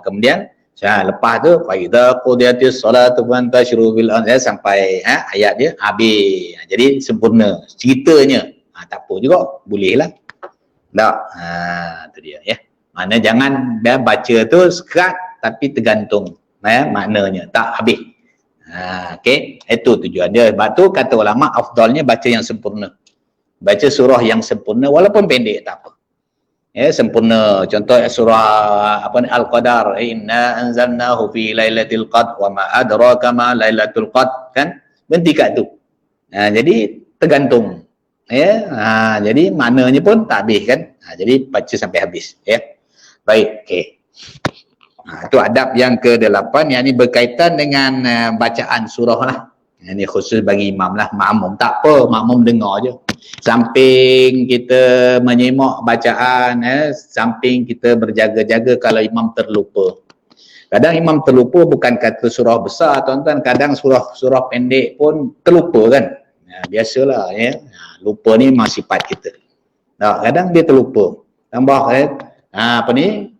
Kemudian lepas tu fa idza qudiyatis salatu fantashiru bil ardi sampai ayat dia habis. Jadi sempurna ceritanya. Tak apa juga, bolehlah. Tak. Tu dia ya. Mana jangan dia baca tu sekat tapi tergantung maknanya tak habis. Okey, itu tujuan dia. Sebab tu kata ulama afdalnya baca yang sempurna. Baca surah yang sempurna walaupun pendek tak apa. Ya, sempurna. Contoh surah Al-Qadar, inna anzalnahu fi lailatul qadr wa ma adraka ma lailatul qadr kan? Berhenti kat tu. Jadi tergantung. Ya, jadi maknanya pun tak habis kan? Jadi baca sampai habis ya. Baik, okey. Itu adab yang ke-8 yang ini berkaitan dengan bacaan surah lah. Ini khusus bagi imam lah, makmum tak apa, makmum dengar je. Samping kita menyimak bacaan, samping kita berjaga-jaga kalau imam terlupa. Kadang imam terlupa bukan kata surah besar tuan-tuan, kadang surah pendek pun terlupa kan. Biasalah ya. Lupa ni memang sifat kita. Kadang dia terlupa. Tambah apa ni?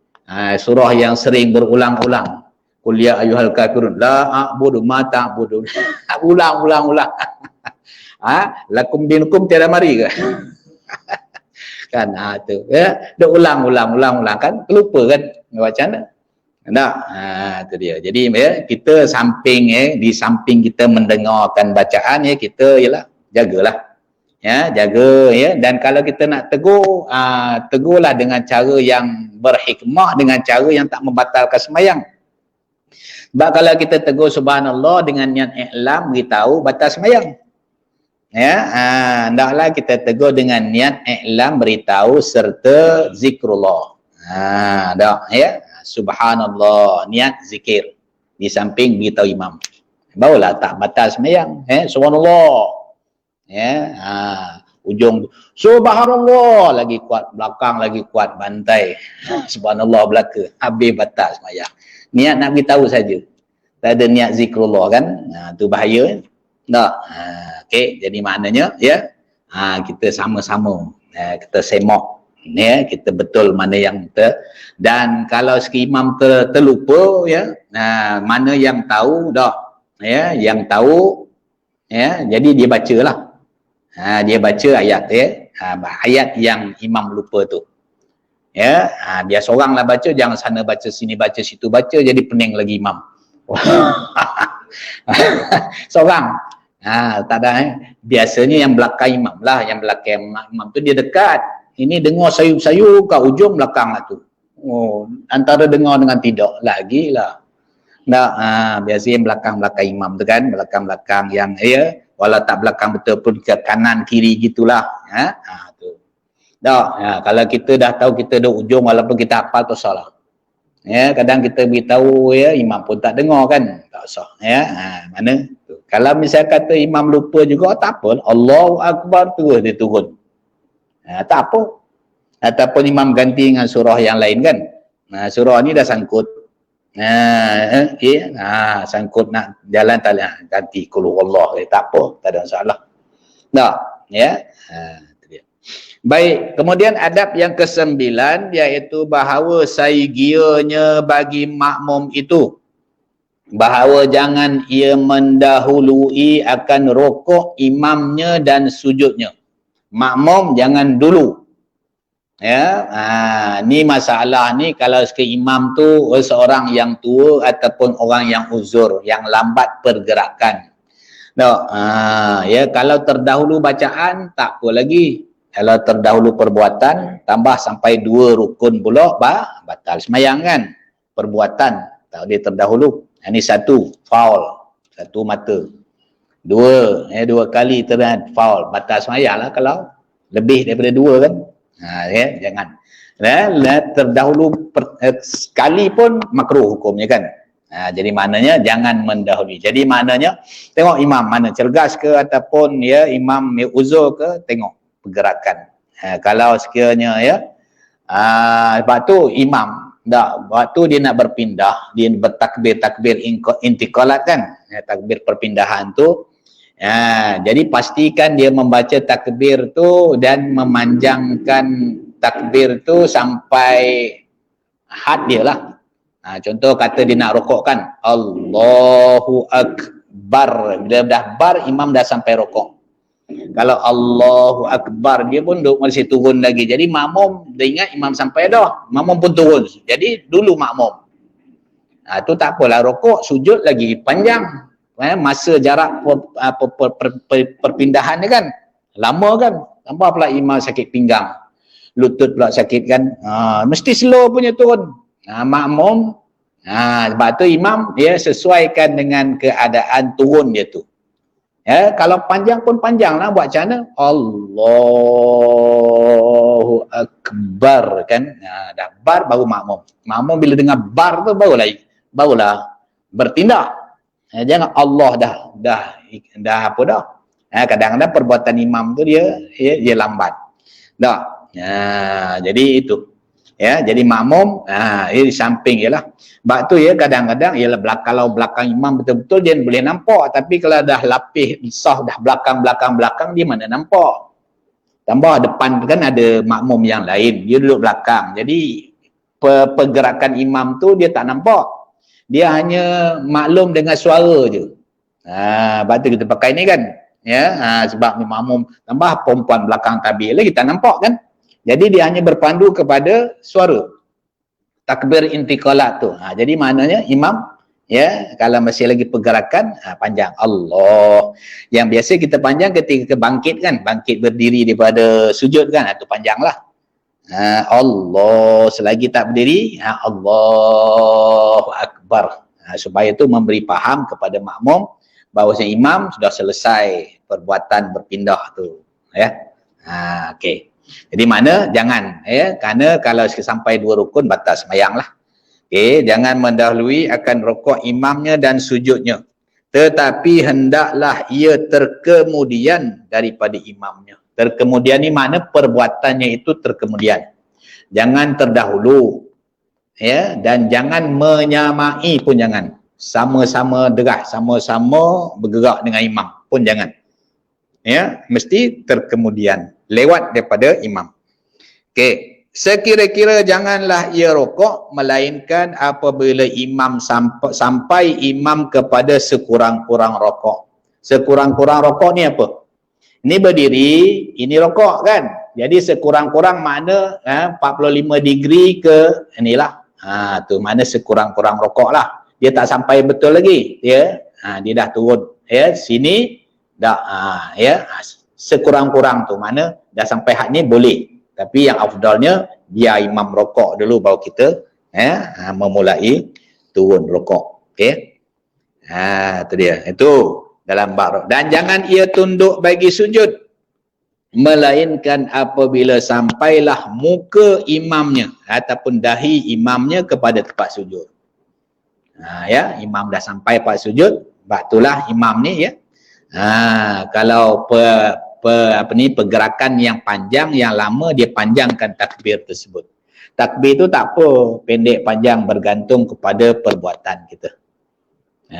Surah yang sering berulang-ulang. Qul ya ayyuhal kafirun la a'budu ma ta'budun. Ulang. Lakum dinukum tiada mari ke? Kan tu ya, dia ulang kan lupa kan bacaan tak? Tu dia. Jadi ya, kita samping di samping kita mendengarkan bacaan ya, kita ialah jagalah. Ya, jaga ya, dan kalau kita nak tegur, tegurlah dengan cara yang berhikmah, dengan cara yang tak membatalkan sembahyang. Sebab kalau kita tegur subhanallah dengan niat i'lam, beritahu batal sembahyang. Ya, hendaklah kita tegur dengan niat i'lam, beritahu serta zikrullah. Dak ya, subhanallah, niat zikir di samping beritahu imam. Barulah tak batal sembahyang. Subhanallah. Ya, ujung subhanallah lagi kuat, belakang lagi kuat, bantai subhanallah belaka, habis batal sembahyang. Niat nak beritahu saja, tak ada niat zikrullah kan. Tu bahaya tak? Okey, jadi maknanya ya, kita sama-sama kita semak ya, kita betul mana yang kita, dan kalau imam terlupa ya, mana yang tahu dak ya, yang tahu ya, jadi dia bacalah. Dia baca ayat ya, ayat yang imam lupa tu. Ya, biar seoranglah baca, jangan sana baca sini baca situ baca, jadi pening lagi imam. Seorang. Tak ada biasanya yang belakang imam lah, yang belakang imam tu dia dekat. Ini dengar sayup-sayup kat ujung belakang lah tu. Antara dengar dengan tidak lagi lah. Biasanya yang belakang-belakang imam tu kan, belakang-belakang yang ya, walau tak belakang betul pun ke kanan kiri gitulah tu. Kalau kita dah tahu kita dah ujung walaupun kita hafal tak salah. Ya, kadang kita beritahu ya, imam pun tak dengar kan, tak usah ya. Mana tu. Kalau misal kata imam lupa juga tak apa, Allahu akbar terus dia turun. Tak apa. Ataupun imam ganti dengan surah yang lain kan. Surah ni dah sangkut. Sangkut nak jalan tak ganti qul huwallah, tak apa, tak ada masalah. Tak ya. Baik, kemudian adab yang ke-9 iaitu bahawa saigianya bagi makmum itu bahawa jangan ia mendahului akan rukuk imamnya dan sujudnya. Makmum jangan dulu. Ya, ni masalah ni kalau imam tu seorang yang tua ataupun orang yang uzur, yang lambat pergerakan. Ya, kalau terdahulu bacaan tak apa lagi. Kalau terdahulu perbuatan tambah sampai 2 rukun pula batal sembahyang kan. Perbuatan tak dia terdahulu. Ini 1 faul, 1 mata. 2 kali faul, batal sembahyang lah kalau lebih daripada 2 kan. Ya, jangan. Terdahulu sekali pun makruh hukumnya kan. Jadi maknanya jangan mendahului. Jadi maknanya tengok imam mana cergas ke ataupun ya imam uzur ke, tengok pergerakan. Kalau sekiranya ya sebab tu imam waktu dia nak berpindah, dia bertakbir intiqalat kan, takbir perpindahan tu. Jadi pastikan dia membaca takbir tu dan memanjangkan takbir tu sampai had dia lah. Contoh kata dia nak rokok kan, Allahu Akbar, bila dah bar imam dah sampai rokok. Kalau Allahu Akbar dia pun masih turun lagi, jadi makmum dia ingat imam sampai dah, makmum pun turun, jadi dulu makmum. Tu tak apalah, rokok sujud lagi panjang, masa jarak perpindahan dia kan lama kan, tambah pula imam sakit pinggang, lutut pula sakit kan, mesti slow punya turun. Makmum sebab tu imam dia sesuaikan dengan keadaan turun dia tu. Kalau panjang pun panjang lah, buat macam mana? Allahu Akbar kan, dah bar baru makmum. Makmum bila dengar bar tu barulah bertindak. Jangan Allah dah apa dah. Kadang-kadang perbuatan imam tu dia lambat. Dah. Jadi itu. Jadi makmum di samping ialah. Sebab tu kadang-kadang ialah kalau belakang imam betul-betul dia boleh nampak, tapi kalau dah lapis sah dah belakang dia mana nampak. Tambah depan kan ada makmum yang lain, dia duduk belakang. Jadi pergerakan imam tu dia tak nampak. Dia hanya maklum dengan suara je. Sebab tu kita pakai ni kan. Sebab makmum tambah perempuan belakang tabir lagi tak nampak kan. Jadi dia hanya berpandu kepada suara. Takbir intiqalat tu. Jadi maknanya imam kalau masih lagi pergerakan panjang Allah. Yang biasa kita panjang ketika bangkit kan, bangkit berdiri daripada sujud kan, tu panjanglah. Allah, selagi tak berdiri Allahu Akbar. Supaya tu memberi faham kepada makmum bahawa imam sudah selesai perbuatan berpindah tu. Okey. Jadi mana jangan kerana kalau sampai 2 rukun batal sembahyang lah. Jangan mendahului akan rukuk imamnya dan sujudnya, tetapi hendaklah ia terkemudian daripada imamnya. Terkemudian ni mana perbuatannya itu terkemudian, jangan terdahulu dan jangan menyamai pun jangan, sama-sama deras, sama-sama bergerak dengan imam pun jangan. Mesti terkemudian, lewat daripada imam. Sekira-kira janganlah ia rokok melainkan apabila imam sampai imam kepada sekurang-kurang rokok. Sekurang-kurang rokok ni apa? Ini berdiri, ini rokok kan. Jadi sekurang-kurang makna 45 degree ke inilah. Tu mana sekurang-kurang rokok lah. Dia tak sampai betul lagi. Dia dah turun. Sini dah sekurang-kurang tu mana dah sampai had ni boleh, tapi yang afdalnya biar imam rokok dulu baru kita memulai turun rokok. Itu dia, itu dalam bab. Dan jangan ia tunduk bagi sujud melainkan apabila sampailah muka imamnya ataupun dahi imamnya kepada tempat sujud. Imam dah sampai pada sujud, baktulah imam ni kalau pergerakan yang panjang, yang lama, dia panjangkan takbir tersebut. Takbir tu tak apa pendek panjang, bergantung kepada perbuatan kita.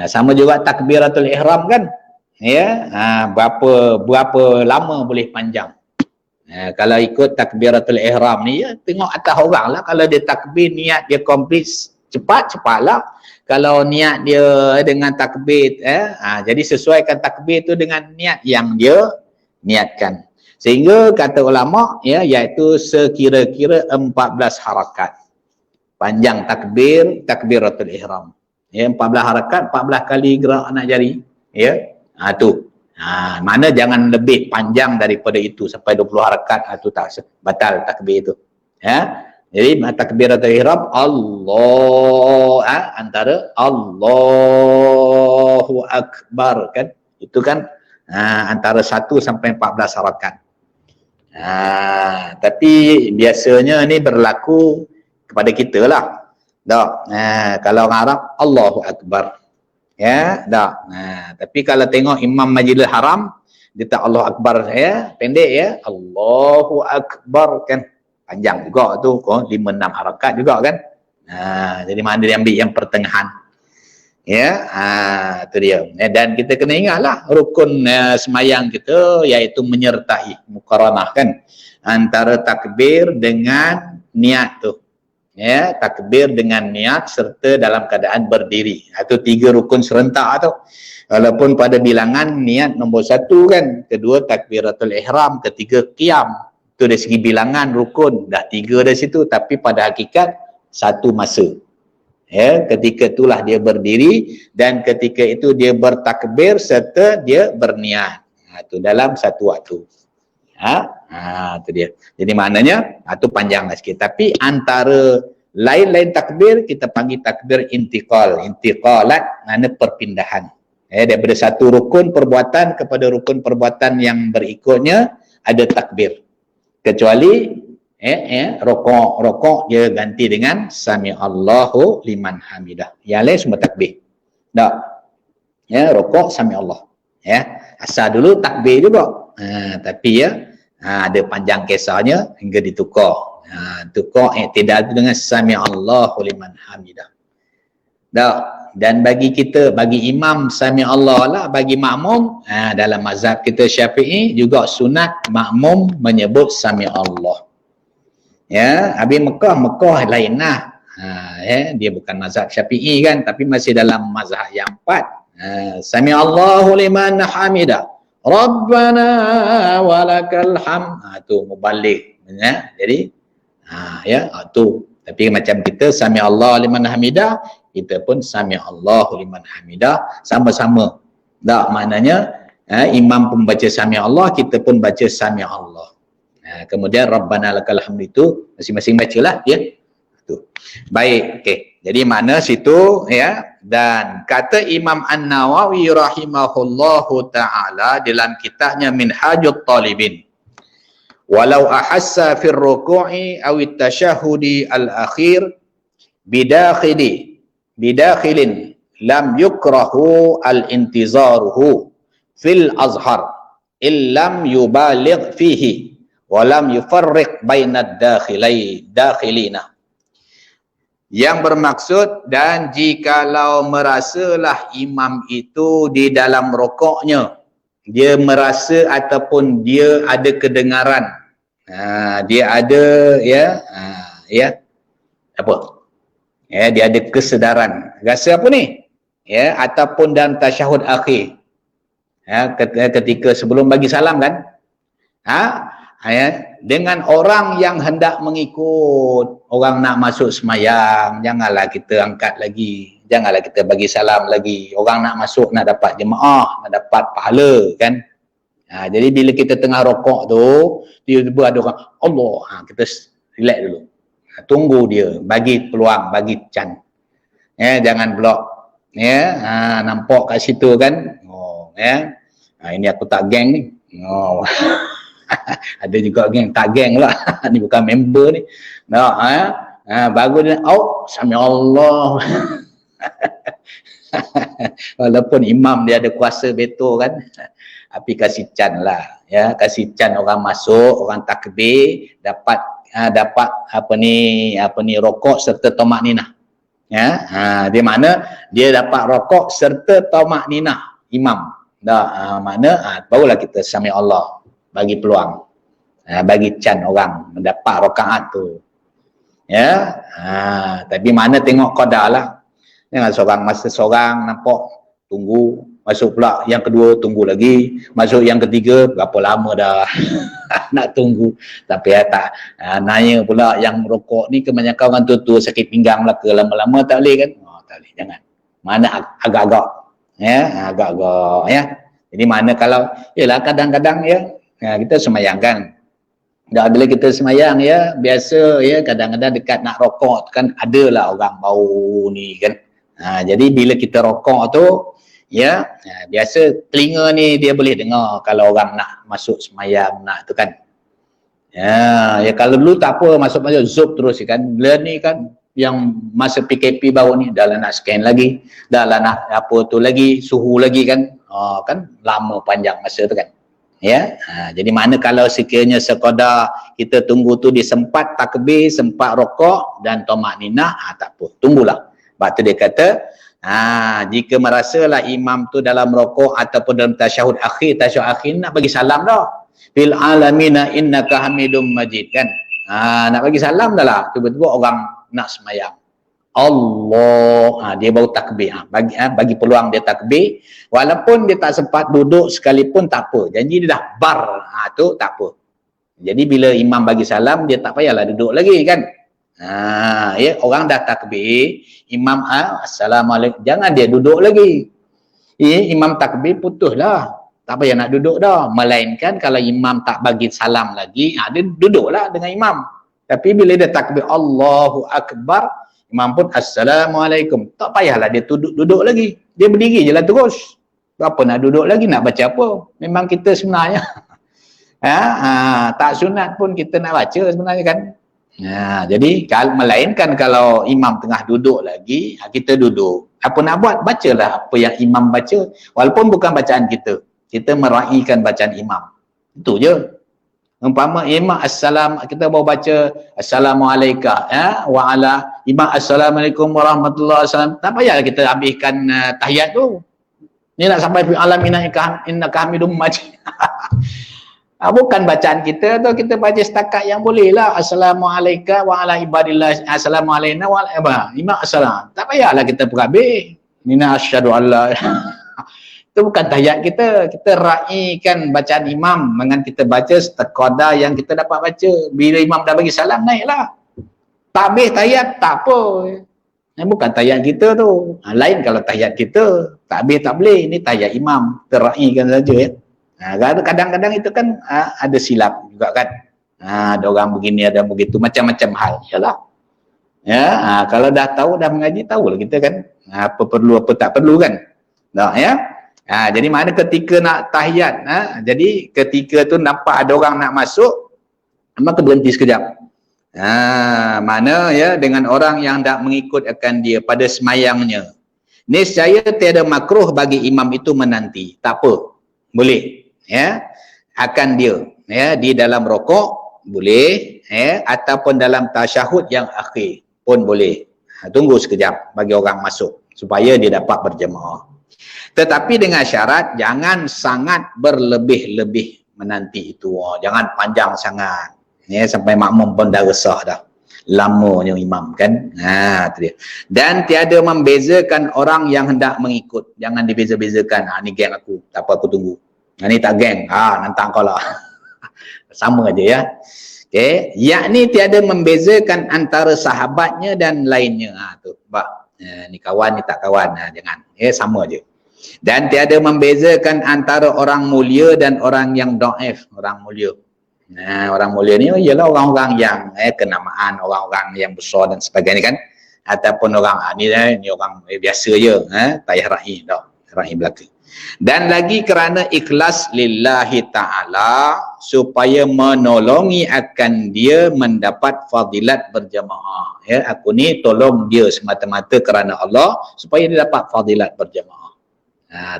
Sama juga takbiratul ihram kan, berapa lama boleh panjang. Kalau ikut takbiratul ihram ni tengok atas orang lah. Kalau dia takbir niat dia komplit cepatlah. Kalau niat dia dengan takbir jadi sesuaikan takbir tu dengan niat yang dia niatkan. Sehingga kata ulama iaitu sekira-kira 14 harakat. Panjang takbiratul ihram. 14 harakat, 14 kali gerak anak jari. Tu. Mana jangan lebih panjang daripada itu sampai 20 harakat, tu tak batal takbir itu. Jadi takbiratul ihram Allah antara Allahu Akbar kan, itu kan antara 1 sampai 14 harakat. Tapi biasanya ni berlaku kepada kita lah. Tak. Kalau orang Arab Allahu Akbar. Ya, tak. Tapi kalau tengok Imam Majlis Haram, dia tak Allahu Akbar ya, pendek ya. Allahu Akbar kan. Panjang juga tu, 5-6 harakat juga kan. Jadi mana dia ambil yang pertengahan. Ya, itu dia. Dan kita kena ingatlah rukun semayang kita iaitu menyertai muqaranah kan antara takbir dengan niat tu. Ya, takbir dengan niat serta dalam keadaan berdiri. Itu 3 rukun serentak tu. Walaupun pada bilangan niat nombor 1 kan, kedua takbiratul ihram, ketiga qiyam. Itu dari segi bilangan rukun dah 3 dari situ, tapi pada hakikat satu masa. Ya, ketika itulah dia berdiri dan ketika itu dia bertakbir serta dia berniat. Itu dalam satu waktu. Itu dia. Jadi maknanya itu panjanglah sikit. Tapi antara lain-lain takbir kita panggil takbir intiqal. Intiqalat makna perpindahan. Daripada satu rukun perbuatan kepada rukun perbuatan yang berikutnya ada takbir. Kecuali rokok dia ganti dengan sami Allahu liman hamidah. Yang lain semua takbir. Tak. Ya, rokok sami Allah. Ya, asal dulu takbir juga. Tapi ya ada panjang kisahnya hingga ditukar. Tukar i'tidal itu dengan sami Allahu liman hamidah. Tak. Dan bagi kita, bagi imam sami Allah lah, bagi makmum dalam mazhab kita Syafi'i juga sunat makmum menyebut sami Allah. Ya, habis Mekah lain lah. Dia bukan mazhab Syafi'i kan, tapi masih dalam mazhab yang 4. Sami Allahu liman hamidah. Rabbana walakal hamd. Tu mubalik. Ya, jadi tu. Tapi macam kita sami Allah liman hamidah, kita pun sami Allahu liman hamidah sama-sama. Tak, maknanya imam pun baca sami Allah, kita pun baca sami Allah. Kemudian Rabbana lakal hamd itu masing-masing bacalah ya. Tu. Baik, okey. Jadi makna situ ya, dan kata Imam An-Nawawi rahimahullahu taala dalam kitabnya Minhajut Talibin. Walau ahassa fir ruku'i aw at-tashahhudi al-akhir bidakhilin lam yukrahu al-intizaruhu fil azhar illam yubaligh fihi walam yufarriq bainad dakhilina. Yang bermaksud, dan jikalau merasalah imam itu di dalam rokoknya, dia merasa ataupun dia ada kedengaran, dia ada dia ada kesedaran, rasa apa ni ataupun dalam tasyahud akhir, ketika sebelum bagi salam kan, dengan orang yang hendak mengikut, orang nak masuk semayang, janganlah kita angkat lagi, janganlah kita bagi salam lagi. Orang nak masuk, nak dapat jemaah, nak dapat pahala kan. Jadi bila kita tengah rokok tu, tiba-tiba ada orang Allah, kita relax dulu, tunggu dia, bagi peluang, bagi chance. Jangan blok. Nampak kat situ kan, ini aku tak geng ni. Ada juga geng, tak geng lah. Ni bukan member ni. Baru dia sami Allah. Walaupun imam dia ada kuasa betul kan, tapi kasih can lah ya, kasih can orang masuk, orang takbir dapat apa ni rokok serta tamak ninah. Dia mana dia dapat rokok serta tamak ninah imam. Mana barulah kita sami Allah, bagi peluang, bagi can orang mendapat rakaat tu. Tapi mana tengok qadar lah. Jangan seorang masa seorang nampak tunggu, masuk pula yang kedua tunggu lagi, masuk yang ketiga berapa lama dah nak tunggu. Tapi tak nanya pula yang merokok ni kebanyakan orang tua-tua sakit pinggang Melaka, lama-lama tak boleh kan. Tak boleh, jangan. Mana agak-agak agak-agak ya. Jadi mana kalau yalah kadang-kadang kita semayang kan. Dah bila kita semayang biasa kadang-kadang dekat nak rokok kan adalah orang bau ni kan. Jadi bila kita rokok tu biasa telinga ni dia boleh dengar kalau orang nak masuk semayang nak tu kan. Kalau dulu tak apa, masuk zup terus kan. Bila ni kan yang masa PKP baru ni, dah lah nak scan lagi, dah lah nak apa tu lagi, suhu lagi kan, kan lama panjang masa tu kan. Ya, jadi mana kalau sekiranya sekadar kita tunggu tu dia sempat takbir, sempat rokok dan tomak ninah, tak apa, tunggulah. Sebab tu dia kata, jika merasalah imam tu dalam rokok ataupun dalam tasyahud akhir nak bagi salam dah. Fil alamina innaka hamidum majid kan. Nak bagi salam dah lah. Tiba-tiba orang nak semayang. Allah, dia baru takbir. Bagi peluang dia takbir. Walaupun dia tak sempat duduk sekalipun tak apa. Janji dia dah bar. Tu tak apa. Jadi bila imam bagi salam, dia tak payahlah duduk lagi kan. Ya, orang dah takbir, imam assalamualaikum, jangan dia duduk lagi. Imam takbir putuslah. Tak payah nak duduk dah. Melainkan kalau imam tak bagi salam lagi, dia duduklah dengan imam. Tapi bila dia takbir Allahu Akbar, imam pun assalamualaikum. Tak payahlah dia duduk lagi. Dia berdiri je lah terus. Apa nak duduk lagi, nak baca apa? Memang kita sebenarnya tak sunat pun kita nak baca sebenarnya kan. Jadi melainkan kalau imam tengah duduk lagi, kita duduk. Apa nak buat? Bacalah apa yang imam baca. Walaupun bukan bacaan kita. Kita meraihkan bacaan imam. Itu je. Umpama imam kita baru baca assalamualaikum wa ala imam assalamualaikum warahmatullahi wabarakatuh. Tak payahlah kita habiskan tahiyat tu. Ni nak sampai fi alam innaka hamidum majid. Bukan bacaan kita tu, kita baca setakat yang boleh lah. Assalamualaikum wa ala ibadillah, assalamualaikum wa ala imam assalam. Tak payahlah kita perhabis. Nina asyhadu alla. Itu bukan tahiyat kita. Kita raikan bacaan imam dengan kita baca sekadar yang kita dapat baca. Bila imam dah bagi salam, naiklah. Tak habis tahiyat, tak apa. Bukan tahiyat kita tu. Lain kalau tahiyat kita. Tak habis tak boleh. Ini tahiyat imam. Kita raikan saja ya. Kadang-kadang itu kan ada silap juga kan. Ada orang begini, ada begitu, macam-macam hal. Yalah. Ya, kalau dah tahu, dah mengaji, tahulah kita kan. Apa perlu, apa tak perlu kan. Nah, ya. Jadi mana ketika nak tahiyat, jadi ketika tu nampak ada orang nak masuk, maka berhenti sekejap. Mana ya dengan orang yang tak mengikut akan dia pada semayangnya. Nescaya tiada makruh bagi imam itu menanti. Tak apa. Boleh. Ya. Akan dia. Ya, di dalam rokok boleh, ya, ataupun dalam tasyahud yang akhir pun boleh. Tunggu sekejap bagi orang masuk supaya dia dapat berjemaah. Tetapi dengan syarat jangan sangat berlebih-lebih menanti itu. Jangan panjang sangat. Ya, sampai makmum pun dah resah dah. Lamanya imam kan. Itu dia. Dan tiada membezakan orang yang hendak mengikut. Jangan dibeza-bezakan. Ni geng aku. Tak apa aku tunggu. Ni tak geng. Nantang kau lah. Sama aja ya. Okay. Yakni tiada membezakan antara sahabatnya dan lainnya. Tu. Ni kawan, ni tak kawan. Jangan. Sama aja. Dan tiada membezakan antara orang mulia dan orang yang dhaif, orang mulia. Orang mulia ni ialah orang-orang yang kenamaan, orang-orang yang besar dan sebagainya kan. Ataupun orang ni orang biasa je, tak payah raih dah, raih belaka. Dan lagi kerana ikhlas lillahi ta'ala supaya menolongi akan dia mendapat fadilat berjamaah. Ya, aku ni tolong dia semata-mata kerana Allah supaya dia dapat fadilat berjamaah.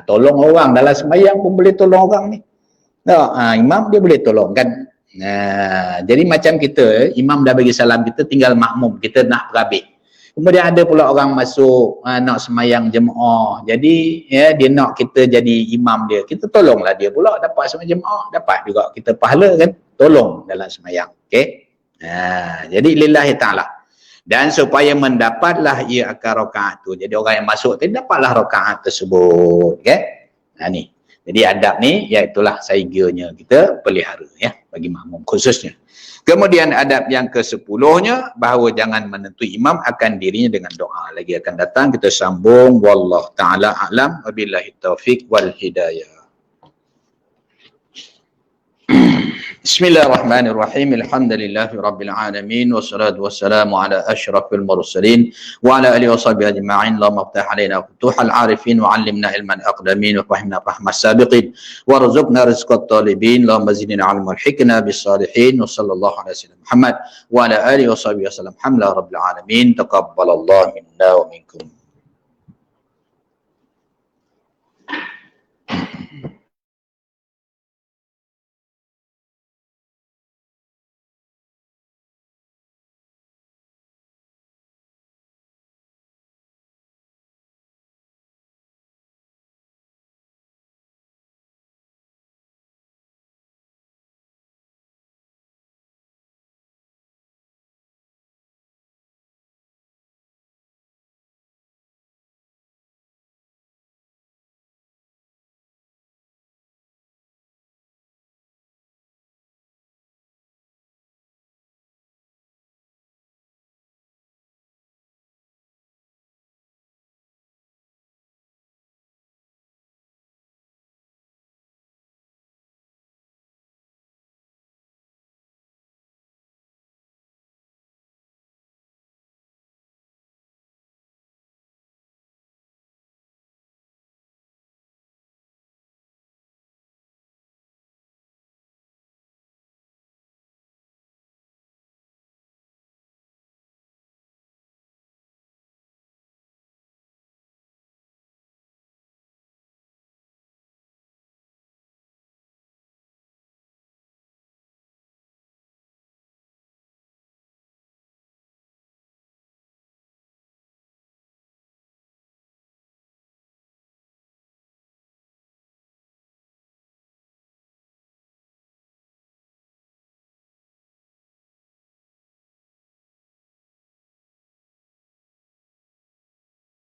Tolong orang dalam sembahyang pun boleh tolong orang ni. Imam dia boleh tolong kan. Jadi macam kita, imam dah bagi salam, kita tinggal makmum, kita nak perhabis. Kemudian ada pula orang masuk nak sembahyang jemaah. Jadi ya, dia nak kita jadi imam dia. Kita tolonglah dia pula dapat sembahyang jemaah, dapat juga kita pahala kan. Tolong dalam sembahyang. Okey. Jadi lillahi ta'ala. Dan supaya mendapatlah ia akan rakaat tu. Jadi orang yang masuk tu dapatlah rakaat tersebut. Okay? Ni. Jadi adab ni, iaitulah saiganya kita pelihara ya, bagi makmum khususnya. Kemudian adab yang ke-10-nya, bahawa jangan menentui imam akan dirinya dengan doa. Lagi akan datang, kita sambung. Wallahu ta'ala a'lam. Wabillahi taufiq wal hidayah. Bismillahirrahmanirrahim. Alhamdulillahirabbil alamin wassalatu wassalamu ala asyrafil mursalin wa ala alihi washabihi ajma'in. Allahumma iftah alaina futuhal arifin wa 'allimna ilman aqdamin wa fahimna rahmas sabiqin warzuqna rizqat talibin. Allahumma zidna 'ilman hikna bis salihin. Wa sallallahu ala sayyidina Muhammad wa ala alihi washabihi wasallam. Alhamdulillahirabbil alamin. Taqabbalallahu minna wa minkum.